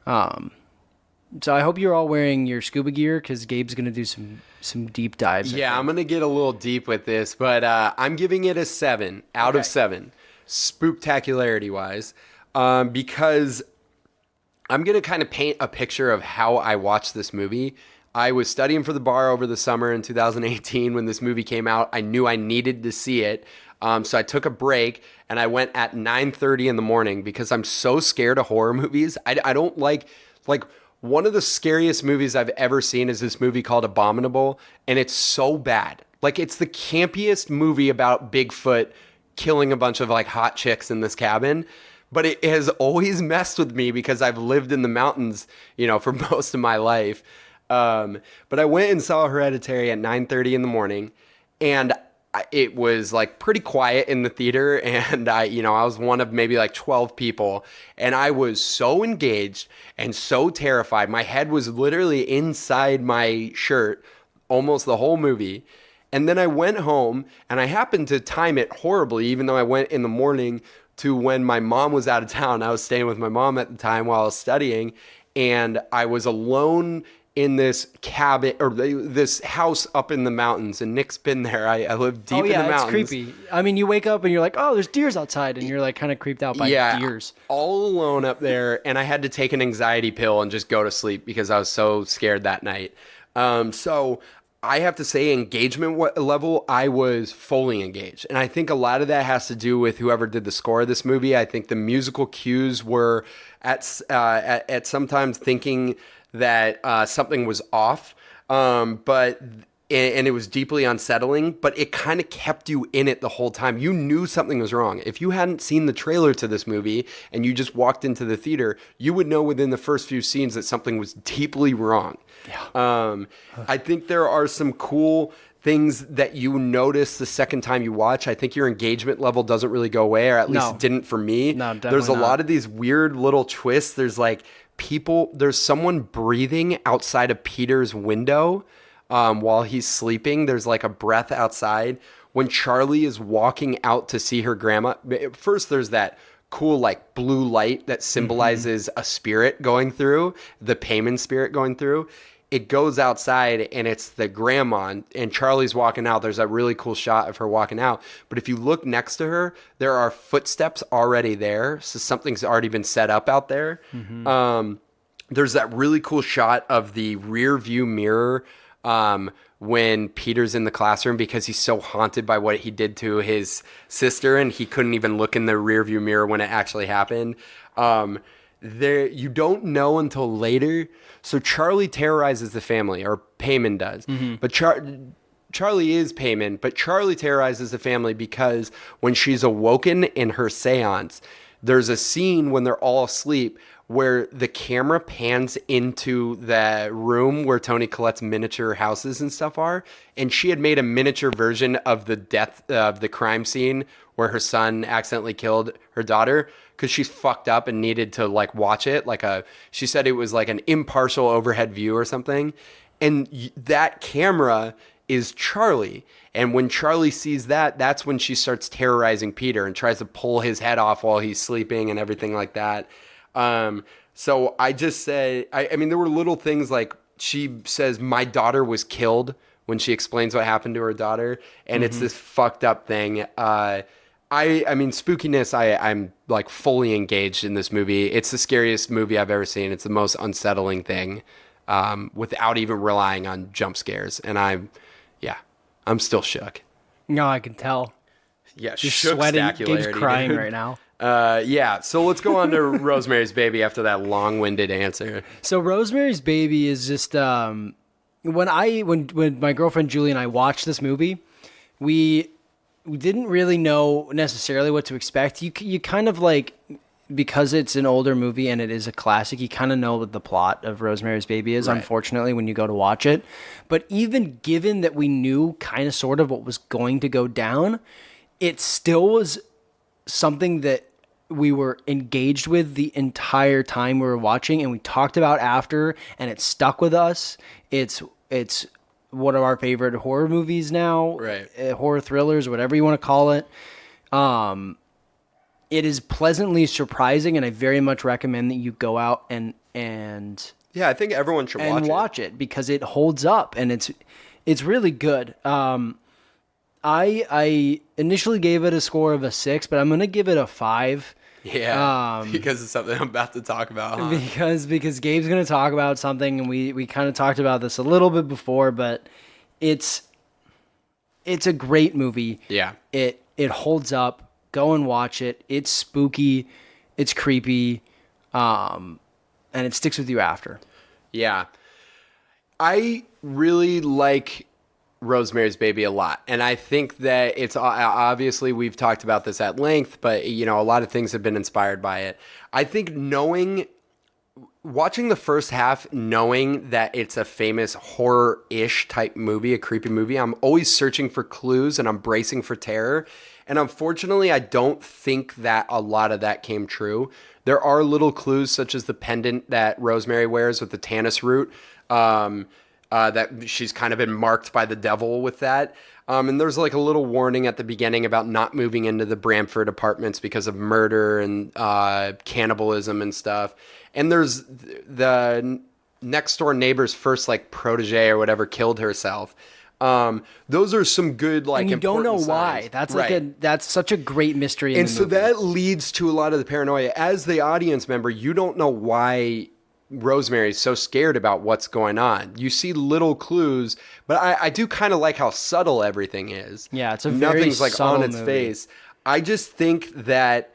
Speaker 1: So I hope you're all wearing your scuba gear because Gabe's gonna do some deep dives.
Speaker 2: Yeah, I'm gonna get a little deep with this, but I'm giving it a 7 out of 7, spooktacularity wise, because I'm gonna kind of paint a picture of how I watched this movie. I was studying for the bar over the summer in 2018 when this movie came out. I knew I needed to see it. So I took a break and I went at 9:30 in the morning because I'm so scared of horror movies. I don't like one of the scariest movies I've ever seen is this movie called Abominable. And it's so bad. Like it's the campiest movie about Bigfoot killing a bunch of like hot chicks in this cabin. But it has always messed with me because I've lived in the mountains, for most of my life. But I went and saw Hereditary at 9:30 in the morning, and it was like pretty quiet in the theater, and I was one of maybe like 12 people, and I was so engaged and so terrified. My head was literally inside my shirt almost the whole movie. And then I went home, and I happened to time it horribly, even though I went in the morning to when my mom was out of town. I was staying with my mom at the time while I was studying, and I was alone in this cabin or this house up in the mountains, and Nick's been there. I live deep in the mountains.
Speaker 1: It's creepy. I mean, you wake up and you're like, oh, there's deers outside, and you're like kind of creeped out by deers.
Speaker 2: All alone up there, and I had to take an anxiety pill and just go to sleep because I was so scared that night. So I have to say, engagement level, I was fully engaged. And I think a lot of that has to do with whoever did the score of this movie. I think the musical cues were at sometimes thinking that something was off, but it was deeply unsettling, but it kind of kept you in it the whole time. You knew something was wrong. If you hadn't seen the trailer to this movie and you just walked into the theater, you would know within the first few scenes that something was deeply wrong. Yeah. I think there are some cool things that you notice the second time you watch. I think your engagement level doesn't really go away, or at least it didn't for me.
Speaker 1: No, definitely
Speaker 2: There's a
Speaker 1: not.
Speaker 2: lot of these weird little twists. There's like there's someone breathing outside of Peter's window while he's sleeping. There's like a breath outside. When Charlie is walking out to see her grandma, first there's that cool like blue light that symbolizes a spirit going through, the payment spirit going through. It goes outside and it's the grandma, and Charlie's walking out. There's a really cool shot of her walking out. But if you look next to her, there are footsteps already there. So something's already been set up out there. There's that really cool shot of the rear view mirror when Peter's in the classroom because he's so haunted by what he did to his sister, and he couldn't even look in the rear view mirror when it actually happened. You don't know until later. So Charlie terrorizes the family, or Payman does. But Charlie is Payman, but Charlie terrorizes the family because when she's awoken in her seance, there's a scene when they're all asleep where the camera pans into the room where Toni Collette's miniature houses and stuff are. And she had made a miniature version of the death of the crime scene where her son accidentally killed her daughter, because she's fucked up and needed to like watch it. She said it was like an impartial overhead view or something. And that camera is Charlie. And when Charlie sees that, that's when she starts terrorizing Peter and tries to pull his head off while he's sleeping and everything like that. So I just said, I mean, there were little things like she says, my daughter was killed when she explains what happened to her daughter. And it's this fucked up thing. I mean, spookiness, I'm like fully engaged in this movie. It's the scariest movie I've ever seen. It's the most unsettling thing, without even relying on jump scares. And I'm still shook.
Speaker 1: No, I can tell.
Speaker 2: Yeah,
Speaker 1: You're
Speaker 2: shook
Speaker 1: sweating.
Speaker 2: stacularity,
Speaker 1: Gabe's crying
Speaker 2: dude.
Speaker 1: right now.
Speaker 2: So let's go on to Rosemary's Baby after that long-winded answer.
Speaker 1: So Rosemary's Baby is just when my girlfriend Julie and I watched this movie, we didn't really know necessarily what to expect. You kind of like, because it's an older movie and it is a classic, you kind of know what the plot of Rosemary's Baby is, unfortunately, when you go to watch it. But even given that we knew kind of sort of what was going to go down, it still was something that we were engaged with the entire time we were watching, and we talked about after, and it stuck with us. It's one of our favorite horror movies now,
Speaker 2: right?
Speaker 1: Horror thrillers, whatever you want to call it. It is pleasantly surprising, and I very much recommend that you go out and
Speaker 2: yeah, I think everyone should watch
Speaker 1: it because it holds up, and it's really good. I initially gave it a score of a 6, but I'm gonna give it a 5.
Speaker 2: Yeah, because it's something I'm about to talk about. Huh?
Speaker 1: Because Gabe's going to talk about something, and we kind of talked about this a little bit before, but it's a great movie.
Speaker 2: Yeah,
Speaker 1: it holds up. Go and watch it. It's spooky, it's creepy, and it sticks with you after.
Speaker 2: Yeah, I really like Rosemary's Baby a lot, and I think that it's obviously, we've talked about this at length, but a lot of things have been inspired by it. I think watching the first half, knowing that it's a famous horror-ish type movie, a creepy movie, I'm always searching for clues and I'm bracing for terror. And unfortunately, I don't think that a lot of that came true. There are little clues, such as the pendant that Rosemary wears with the Tannis root, that she's kind of been marked by the devil with that. And there's like a little warning at the beginning about not moving into the Bramford apartments because of murder and cannibalism and stuff. And there's the next door neighbor's first like protege or whatever killed herself. Those are some good, like,
Speaker 1: and you don't know why.
Speaker 2: Signs.
Speaker 1: That's like that's such a great mystery.
Speaker 2: And so that leads to a lot of the paranoia. As the audience member, you don't know why Rosemary's so scared about what's going on. You see little clues, but I do kind of like how subtle everything is.
Speaker 1: Yeah, it's a very
Speaker 2: nothing's like
Speaker 1: subtle
Speaker 2: on its
Speaker 1: movie.
Speaker 2: face. I just think that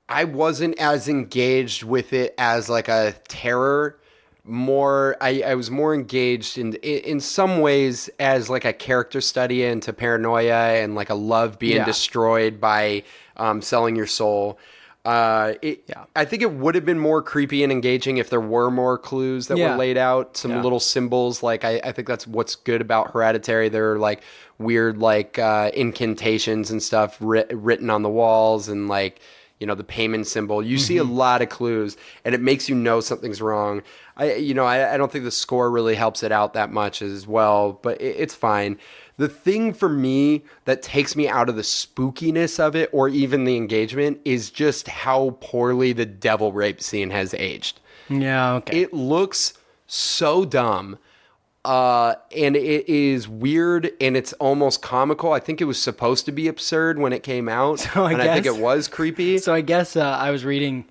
Speaker 2: I wasn't as engaged with it as like a terror. I was more engaged in some ways as like a character study into paranoia and like a love being destroyed by selling your soul. I think it would have been more creepy and engaging if there were more clues that were laid out, some little symbols. Like I think that's what's good about Hereditary. There are like weird like incantations and stuff written on the walls, and like, the payment symbol. You see a lot of clues, and it makes you know something's wrong. I don't think the score really helps it out that much as well, but it's fine. The thing for me that takes me out of the spookiness of it, or even the engagement, is just how poorly the devil rape scene has aged.
Speaker 1: Yeah, okay.
Speaker 2: It looks so dumb. And it is weird, and it's almost comical. I think it was supposed to be absurd when it came out, I think it was creepy.
Speaker 1: So I guess I was reading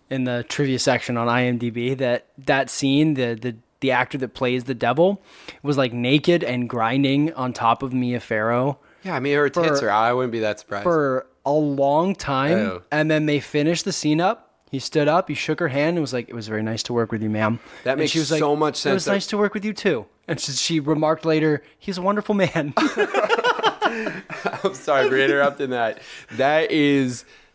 Speaker 1: in the trivia section on IMDb that scene, the actor that plays the devil was like naked and grinding on top of Mia Farrow.
Speaker 2: Yeah, I mean, her tits are out. I wouldn't be that surprised.
Speaker 1: For a long time.
Speaker 2: Oh.
Speaker 1: And then they finished the scene up. He stood up, he shook her hand, and was like, "It was very nice to work with you, ma'am."
Speaker 2: That makes
Speaker 1: she was like,
Speaker 2: so much sense.
Speaker 1: It was nice to work with you too. And she remarked later, "He's a wonderful man."
Speaker 2: I'm sorry for interrupting that.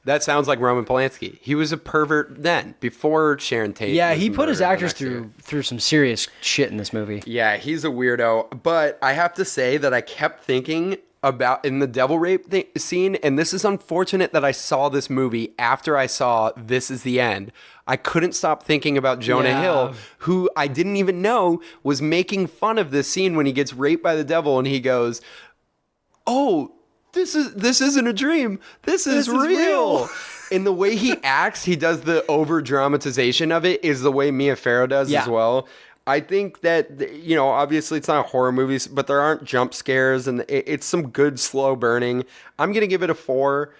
Speaker 2: That sounds like Roman Polanski. He was a pervert then, before Sharon Tate.
Speaker 1: Yeah, he put his actors through some serious shit in this movie.
Speaker 2: Yeah, he's a weirdo. But I have to say that I kept thinking about in the devil rape scene, and this is unfortunate that I saw this movie after I saw This Is the End. I couldn't stop thinking about Jonah Hill, who I didn't even know was making fun of this scene when he gets raped by the devil, and he goes, "Oh, this isn't a dream. This is real." And the way he acts, he does the over dramatization of it, is the way Mia Farrow does as well. I think that, you know, obviously it's not a horror movie, but there aren't jump scares, and it's some good slow burning. I'm going to give it a 4.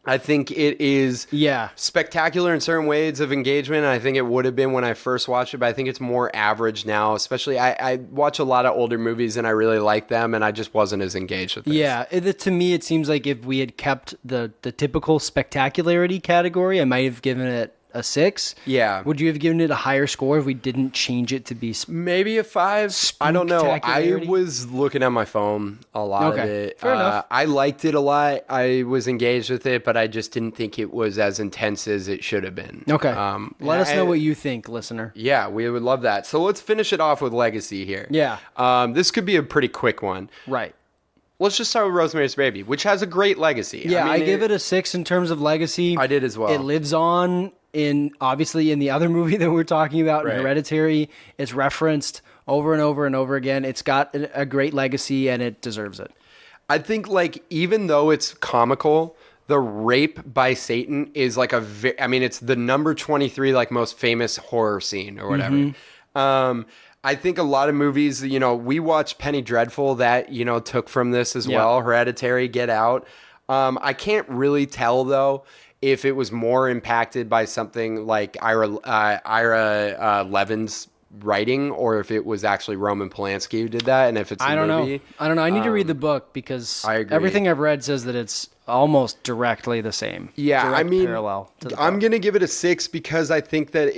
Speaker 2: I think it is spectacular in certain ways of engagement. I think it would have been when I first watched it, but I think it's more average now. Especially, I watch a lot of older movies and I really like them, and I just wasn't as engaged with this.
Speaker 1: Yeah, to me, it seems like if we had kept the typical spectacularity category, I might have given it a 6.
Speaker 2: Yeah.
Speaker 1: Would you have given it a higher score if we didn't change it to be
Speaker 2: maybe a 5? I don't know. I was looking at my phone a lot of it.
Speaker 1: Fair enough.
Speaker 2: I liked it a lot. I was engaged with it, but I just didn't think it was as intense as it should have been.
Speaker 1: Okay. Let us know what you think, listener.
Speaker 2: Yeah, we would love that. So let's finish it off with Legacy here.
Speaker 1: Yeah.
Speaker 2: This could be a pretty quick one.
Speaker 1: Right.
Speaker 2: Let's just start with Rosemary's Baby, which has a great legacy.
Speaker 1: Yeah, I give it a 6 in terms of legacy.
Speaker 2: I did as well.
Speaker 1: It lives on obviously in the other movie that we're talking about,
Speaker 2: right.
Speaker 1: in Hereditary. It's referenced over and over and over again. It's got a great legacy and it deserves it.
Speaker 2: I think, like, even though it's comical, the rape by Satan is like it's the number 23 like most famous horror scene or whatever. Mm-hmm. I think a lot of movies, you know, we watched Penny Dreadful that, you know, took from this as well. Hereditary, Get Out. I can't really tell though if it was more impacted by something like Ira Levin's writing, or if it was actually Roman Polanski who did that, and if it's
Speaker 1: I don't know. I need to read the book because everything I've read says that it's almost directly the same.
Speaker 2: Yeah,
Speaker 1: parallel to the
Speaker 2: I'm going to give it a 6 because I think that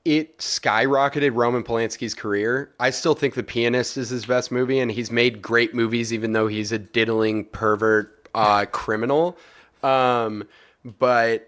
Speaker 2: it skyrocketed Roman Polanski's career. I still think The Pianist is his best movie, and he's made great movies even though he's a diddling pervert criminal. But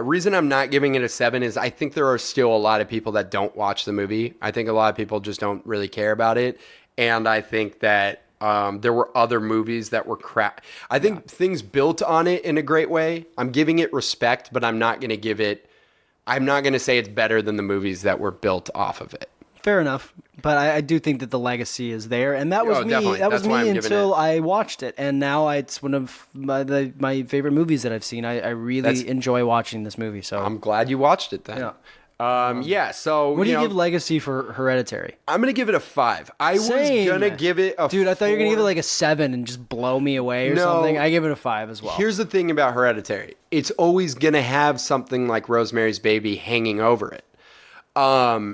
Speaker 2: reason I'm not giving it a 7 is I think there are still a lot of people that don't watch the movie. I think a lot of people just don't really care about it. And I think that there were other movies that were crap. I think things built on it in a great way. I'm giving it respect, but I'm not going to say it's better than the movies that were built off of it.
Speaker 1: Fair enough, but I do think that the legacy is there, and that was me.
Speaker 2: Definitely.
Speaker 1: That was me until I watched it, and now it's one of my favorite movies that I've seen. I really enjoy watching this movie. So
Speaker 2: I'm glad you watched it then.
Speaker 1: Yeah.
Speaker 2: So
Speaker 1: what do you give Legacy for Hereditary?
Speaker 2: I'm gonna give it a 5. I was gonna give it a
Speaker 1: dude. I thought you were gonna
Speaker 2: 4.
Speaker 1: give it like a 7 and just blow me away or something. I give it a 5 as well.
Speaker 2: Here's the thing about Hereditary: it's always gonna have something like Rosemary's Baby hanging over it.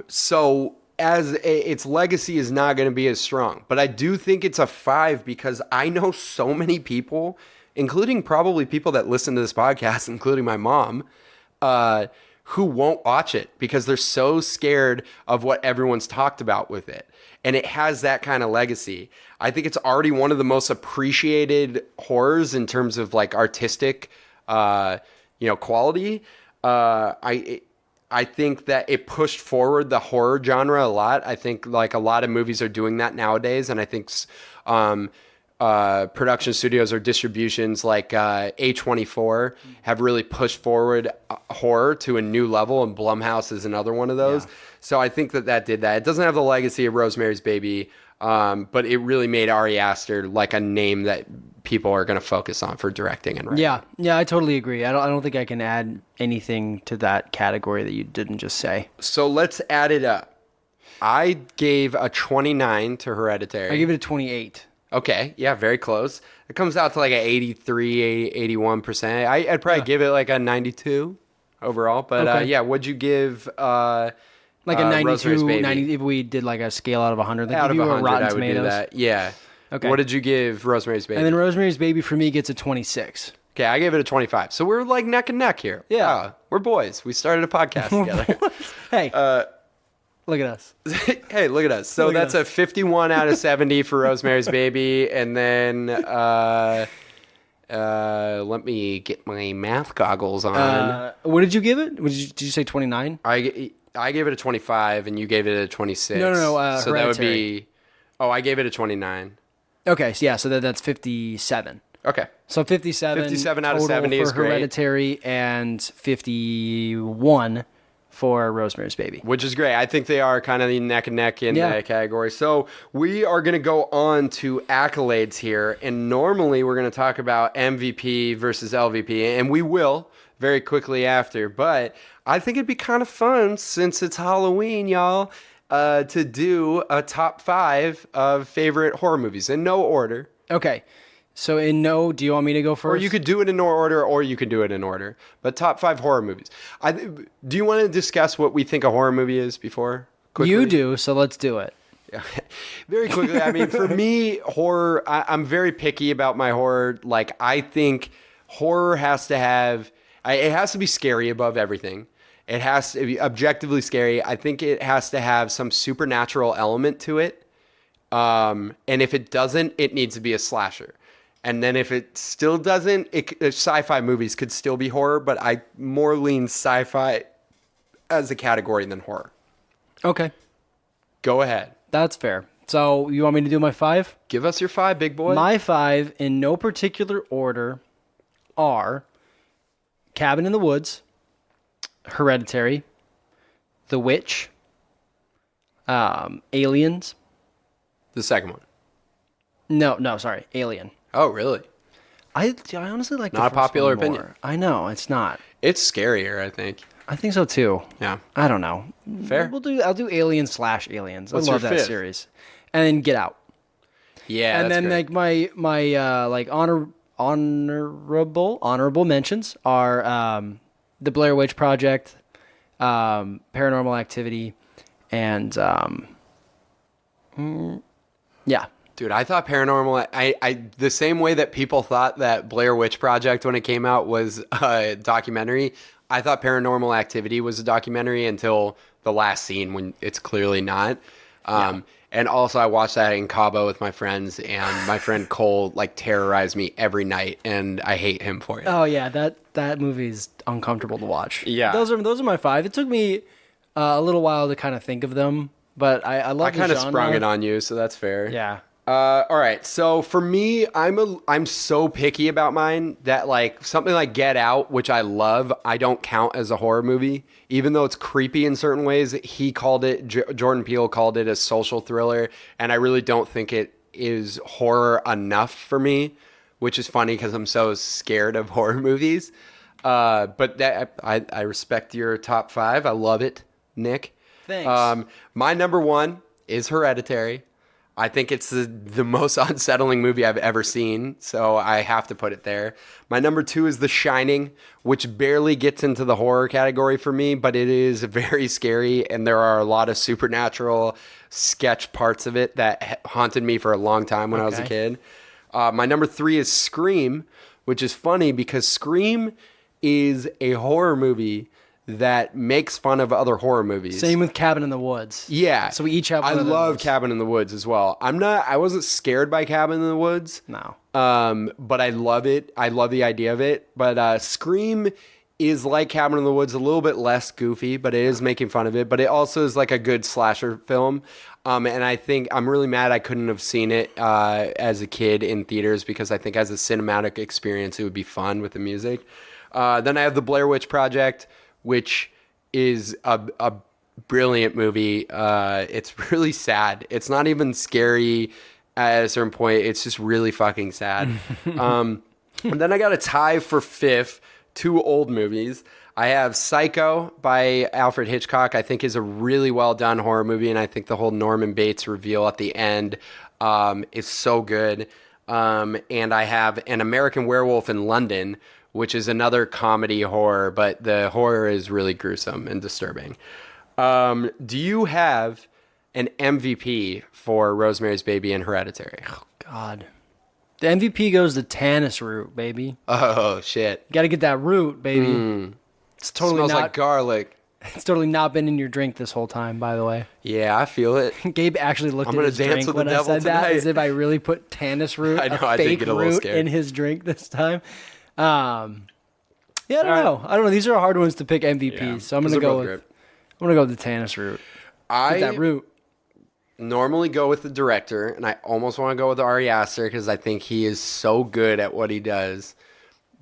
Speaker 2: So its legacy is not going to be as strong, but I do think it's a 5 because I know so many people, including probably people that listen to this podcast, including my mom, who won't watch it because they're so scared of what everyone's talked about with it. And it has that kind of legacy. I think it's already one of the most appreciated horrors in terms of like artistic, quality. I think that it pushed forward the horror genre a lot. I think like a lot of movies are doing that nowadays. And I think production studios or distributions like A24 have really pushed forward horror to a new level. And Blumhouse is another one of those. Yeah. So I think that did that. It doesn't have the legacy of Rosemary's Baby, but it really made Ari Aster like a name that people are going to focus on for directing and writing.
Speaker 1: Yeah, I totally agree. I don't think I can add anything to that category that you didn't just say.
Speaker 2: So let's add it up. I gave a 29 to Hereditary.
Speaker 1: I gave it a 28.
Speaker 2: Okay, yeah, very close. It comes out to like an 83, 81%. I'd probably give it like a 92 overall. But
Speaker 1: okay.
Speaker 2: What'd you give?
Speaker 1: Like a 92, 90, if we did like a scale out of 100. Like
Speaker 2: out of 100,
Speaker 1: Rotten
Speaker 2: I would
Speaker 1: Tomatoes.
Speaker 2: do that. Yeah.
Speaker 1: Okay.
Speaker 2: What did you give Rosemary's Baby?
Speaker 1: And then Rosemary's Baby for me gets a 26.
Speaker 2: Okay, I gave it a 25. So we're like neck and neck here.
Speaker 1: Yeah.
Speaker 2: Wow, we're boys. We started a podcast together.
Speaker 1: Hey. Look at us.
Speaker 2: Hey, look at us. So that's a 51 out of 70 for Rosemary's Baby. And then let me get my math goggles on.
Speaker 1: What did you give it? Did you say 29?
Speaker 2: I gave it a 25 and you gave it a 26.
Speaker 1: No.
Speaker 2: So that would be... Oh, I gave it a 29.
Speaker 1: Okay, so yeah, so that's 57.
Speaker 2: Okay.
Speaker 1: So 57
Speaker 2: out of 70 is great.
Speaker 1: Hereditary and 51 for Rosemary's Baby.
Speaker 2: Which is great. I think they are kind of neck and neck in that category. So we are going to go on to accolades here. And normally we're going to talk about MVP versus LVP. And we will very quickly after. But I think it'd be kind of fun, since it's Halloween, y'all, to do a top 5 of favorite horror movies in no order.
Speaker 1: Okay. So do you want me to go first?
Speaker 2: Or you could do it in no order, or you could do it in order. But top 5 horror movies. Do you want to discuss what we think a horror movie is before? Quickly?
Speaker 1: You do, so let's do it.
Speaker 2: Yeah. Very quickly. I mean, for me, horror, I'm very picky about my horror. Like, I think horror has to have, it has to be scary above everything. It has to be objectively scary. I think it has to have some supernatural element to it. And if it doesn't, it needs to be a slasher. And then if it still doesn't, sci-fi movies could still be horror, but I more lean sci-fi as a category than horror.
Speaker 1: Okay.
Speaker 2: Go ahead.
Speaker 1: That's fair. So you want me to do my 5?
Speaker 2: Give us your 5, big boy.
Speaker 1: My 5, in no particular order, are Cabin in the Woods, Hereditary, The Witch, Aliens.
Speaker 2: The second one.
Speaker 1: No, sorry, Alien.
Speaker 2: Oh, really?
Speaker 1: I honestly like
Speaker 2: Not
Speaker 1: the
Speaker 2: a popular
Speaker 1: first one more.
Speaker 2: opinion.
Speaker 1: I know, it's not.
Speaker 2: It's scarier, I think.
Speaker 1: I think so too.
Speaker 2: Yeah.
Speaker 1: I don't know.
Speaker 2: Fair.
Speaker 1: I'll do Aliens / Aliens.
Speaker 2: What's
Speaker 1: I love
Speaker 2: your
Speaker 1: that
Speaker 2: 5th?
Speaker 1: series. And then Get Out.
Speaker 2: Yeah,
Speaker 1: And
Speaker 2: that's
Speaker 1: then
Speaker 2: great.
Speaker 1: like my like honorable mentions are the Blair Witch Project, Paranormal Activity, and yeah.
Speaker 2: Dude, I thought Paranormal... I the same way that people thought that Blair Witch Project, when it came out, was a documentary, I thought Paranormal Activity was a documentary until the last scene, when it's clearly not. And also, I watched that in Cabo with my friends, and my friend Cole terrorized me every night, and I hate him for it.
Speaker 1: Oh yeah, that movie's uncomfortable to watch.
Speaker 2: Yeah.
Speaker 1: Those are my 5. It took me a little while to kind of think of them, but I love
Speaker 2: I kind of sprung it on you, so that's fair.
Speaker 1: Yeah.
Speaker 2: All right. So for me, I'm so picky about mine that something like Get Out, which I love, I don't count as a horror movie, even though it's creepy in certain ways. Jordan Peele called it a social thriller, and I really don't think it is horror enough for me, which is funny because I'm so scared of horror movies. But that I respect your top 5. I love it, Nick.
Speaker 1: Thanks.
Speaker 2: My number 1 is Hereditary. I think it's the most unsettling movie I've ever seen, so I have to put it there. My number 2 is The Shining, which barely gets into the horror category for me, but it is very scary, and there are a lot of supernatural sketch parts of it that haunted me for a long time when I was a kid. My number 3 is Scream, which is funny because Scream is a horror movie that makes fun of other horror movies.
Speaker 1: Same with Cabin in the Woods.
Speaker 2: Yeah.
Speaker 1: So we each have one
Speaker 2: I
Speaker 1: of
Speaker 2: love
Speaker 1: those.
Speaker 2: Cabin in the Woods as well. I wasn't scared by Cabin in the Woods.
Speaker 1: No.
Speaker 2: But I love it. I love the idea of it. But Scream is like Cabin in the Woods, a little bit less goofy, but it is making fun of it. But it also is like a good slasher film. And I think I'm really mad I couldn't have seen it as a kid in theaters, because I think as a cinematic experience, it would be fun with the music. Then I have The Blair Witch Project, which is a brilliant movie. It's really sad. It's not even scary at a certain point. It's just really fucking sad. And then I got a tie for 5th, 2 old movies. I have Psycho by Alfred Hitchcock. I think is a really well done horror movie, and I think the whole Norman Bates reveal at the end is so good. And I have An American Werewolf in London, which is another comedy horror, but the horror is really gruesome and disturbing. Do you have an MVP for Rosemary's Baby and Hereditary?
Speaker 1: Oh, God. The MVP goes to Tannis root, baby.
Speaker 2: Oh, shit.
Speaker 1: You got to get that root, baby. It's totally
Speaker 2: Smells
Speaker 1: not.
Speaker 2: like garlic.
Speaker 1: It's totally not been in your drink this whole time, by the way.
Speaker 2: Yeah, I feel it.
Speaker 1: Gabe actually looked
Speaker 2: I'm
Speaker 1: at
Speaker 2: gonna
Speaker 1: his
Speaker 2: dance
Speaker 1: drink
Speaker 2: with
Speaker 1: when
Speaker 2: the
Speaker 1: I
Speaker 2: devil
Speaker 1: said that,
Speaker 2: tonight.
Speaker 1: as if I really put Tannis root,
Speaker 2: I know,
Speaker 1: a
Speaker 2: I did
Speaker 1: fake
Speaker 2: get a little
Speaker 1: root,
Speaker 2: scared.
Speaker 1: in his drink this time. Yeah, I don't know. These are hard ones to pick MVPs,
Speaker 2: Yeah,
Speaker 1: so I'm
Speaker 2: 'cause
Speaker 1: gonna
Speaker 2: they're
Speaker 1: go
Speaker 2: both
Speaker 1: with
Speaker 2: great.
Speaker 1: the Tannis root.
Speaker 2: I
Speaker 1: Get that root.
Speaker 2: normally go with the director, and I almost want to go with Ari Aster because I think he is so good at what he does.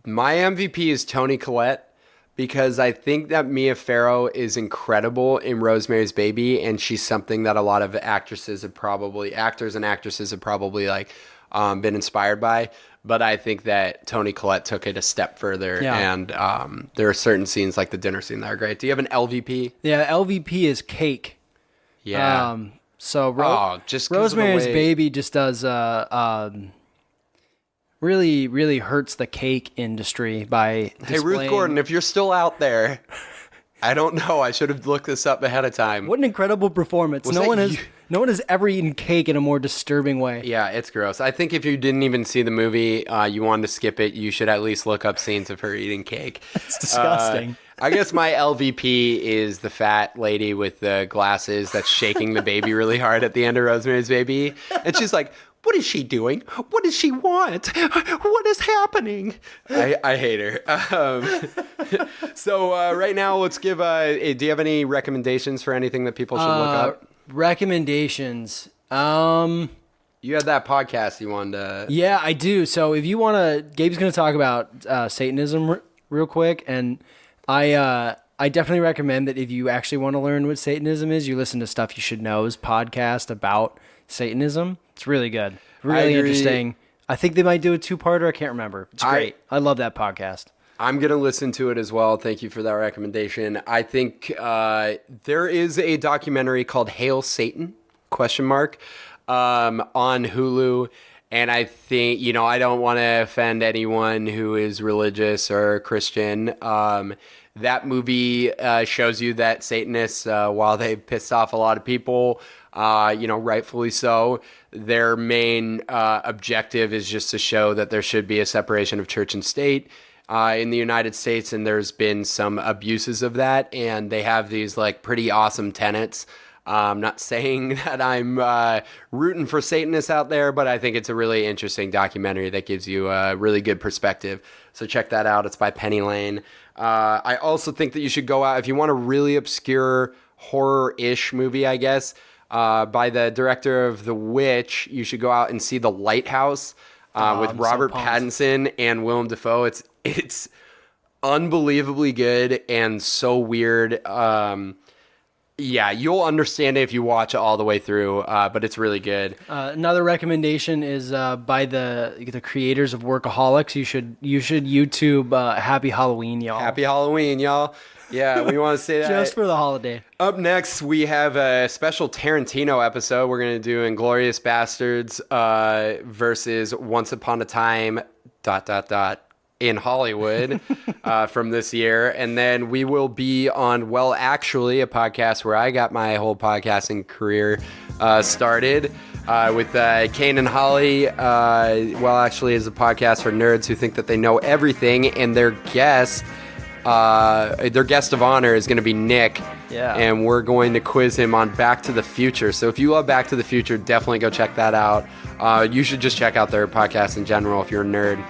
Speaker 2: My MVP is Toni Collette, because I think that Mia Farrow is incredible in Rosemary's Baby, and she's something that a lot of actors and actresses have probably been inspired by. But I think that Toni Collette took it a step further, and there are certain scenes like the dinner scene that are great. Do you have an LVP?
Speaker 1: Yeah, LVP is cake.
Speaker 2: Yeah.
Speaker 1: So
Speaker 2: just
Speaker 1: Rosemary's Baby just does really, really hurts the cake industry by
Speaker 2: Hey, Ruth Gordon, if you're still out there, I don't know. I should have looked this up ahead of time.
Speaker 1: What an incredible performance. No one has ever eaten cake in a more disturbing way.
Speaker 2: Yeah, it's gross. I think if you didn't even see the movie, you wanted to skip it, you should at least look up scenes of her eating cake.
Speaker 1: It's disgusting.
Speaker 2: I guess my LVP is the fat lady with the glasses that's shaking the baby really hard at the end of Rosemary's Baby. And she's like, what is she doing? What does she want? What is happening? I hate her. So right now, let's give... do you have any recommendations for anything that people should look up?
Speaker 1: Recommendations.
Speaker 2: You had that podcast you wanted to...
Speaker 1: Yeah, I do. So if you want to... Gabe's going to talk about Satanism real quick. And I definitely recommend that if you actually want to learn what Satanism is, you listen to Stuff You Should Know's podcast about Satanism. It's really good. Really interesting. I think they might do a 2-parter. I can't remember. It's great. I love that podcast.
Speaker 2: I'm going to listen to it as well. Thank you for that recommendation. I think there is a documentary called Hail Satan, ? On Hulu. And I think, I don't want to offend anyone who is religious or Christian. That movie shows you that Satanists, while they pissed off a lot of people, rightfully so, their main objective is just to show that there should be a separation of church and state in the United States, and there's been some abuses of that, and they have these pretty awesome tenets. I'm not saying that I'm rooting for Satanists out there, but I think it's a really interesting documentary that gives you a really good perspective. So check that out. It's by Penny Lane. I also think that you should go out if you want a really obscure horror-ish movie, I guess, by the director of The Witch. You should go out and see The Lighthouse with Robert Pattinson and Willem Dafoe. It's unbelievably good and so weird. Yeah, you'll understand it if you watch it all the way through, but it's really good.
Speaker 1: Another recommendation is by the creators of Workaholics. You should YouTube Happy Halloween, y'all.
Speaker 2: Happy Halloween, y'all. Yeah, we want to say that.
Speaker 1: Just for the holiday.
Speaker 2: Up next, we have a special Tarantino episode. We're going to do Inglourious Bastards versus Once Upon a Time ... in Hollywood from this year. And then we will be on Well Actually, a podcast where I got my whole podcasting career started with Kane and Holly. Well Actually is a podcast for nerds who think that they know everything, and their guest of honor is going to be Nick.
Speaker 1: Yeah.
Speaker 2: And we're going to quiz him on Back to the Future. So if you love Back to the Future, definitely go check that out. You should just check out their podcast in general if you're a nerd.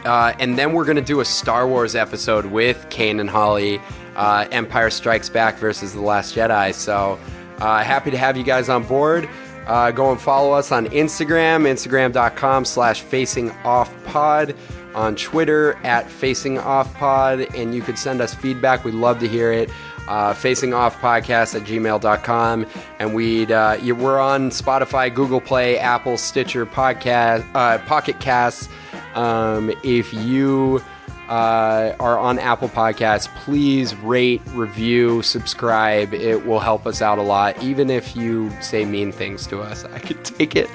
Speaker 2: And then we're going to do a Star Wars episode with Kane and Holly, Empire Strikes Back versus The Last Jedi. So happy to have you guys on board. Go and follow us on Instagram, instagram.com/facingoffpod, on Twitter @facingoffpod, and you could send us feedback. We'd love to hear it. facingoffpodcast@gmail.com, and we're on Spotify, Google Play, Apple, Stitcher, Pocket Casts. If you are on Apple Podcasts, please rate, review, subscribe. It will help us out a lot. Even if you say mean things to us, I could take it.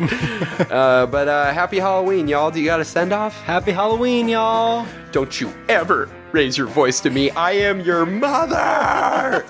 Speaker 2: But happy Halloween, y'all. Do you got a send off?
Speaker 1: Happy Halloween, y'all.
Speaker 2: Don't you ever raise your voice to me. I am your mother.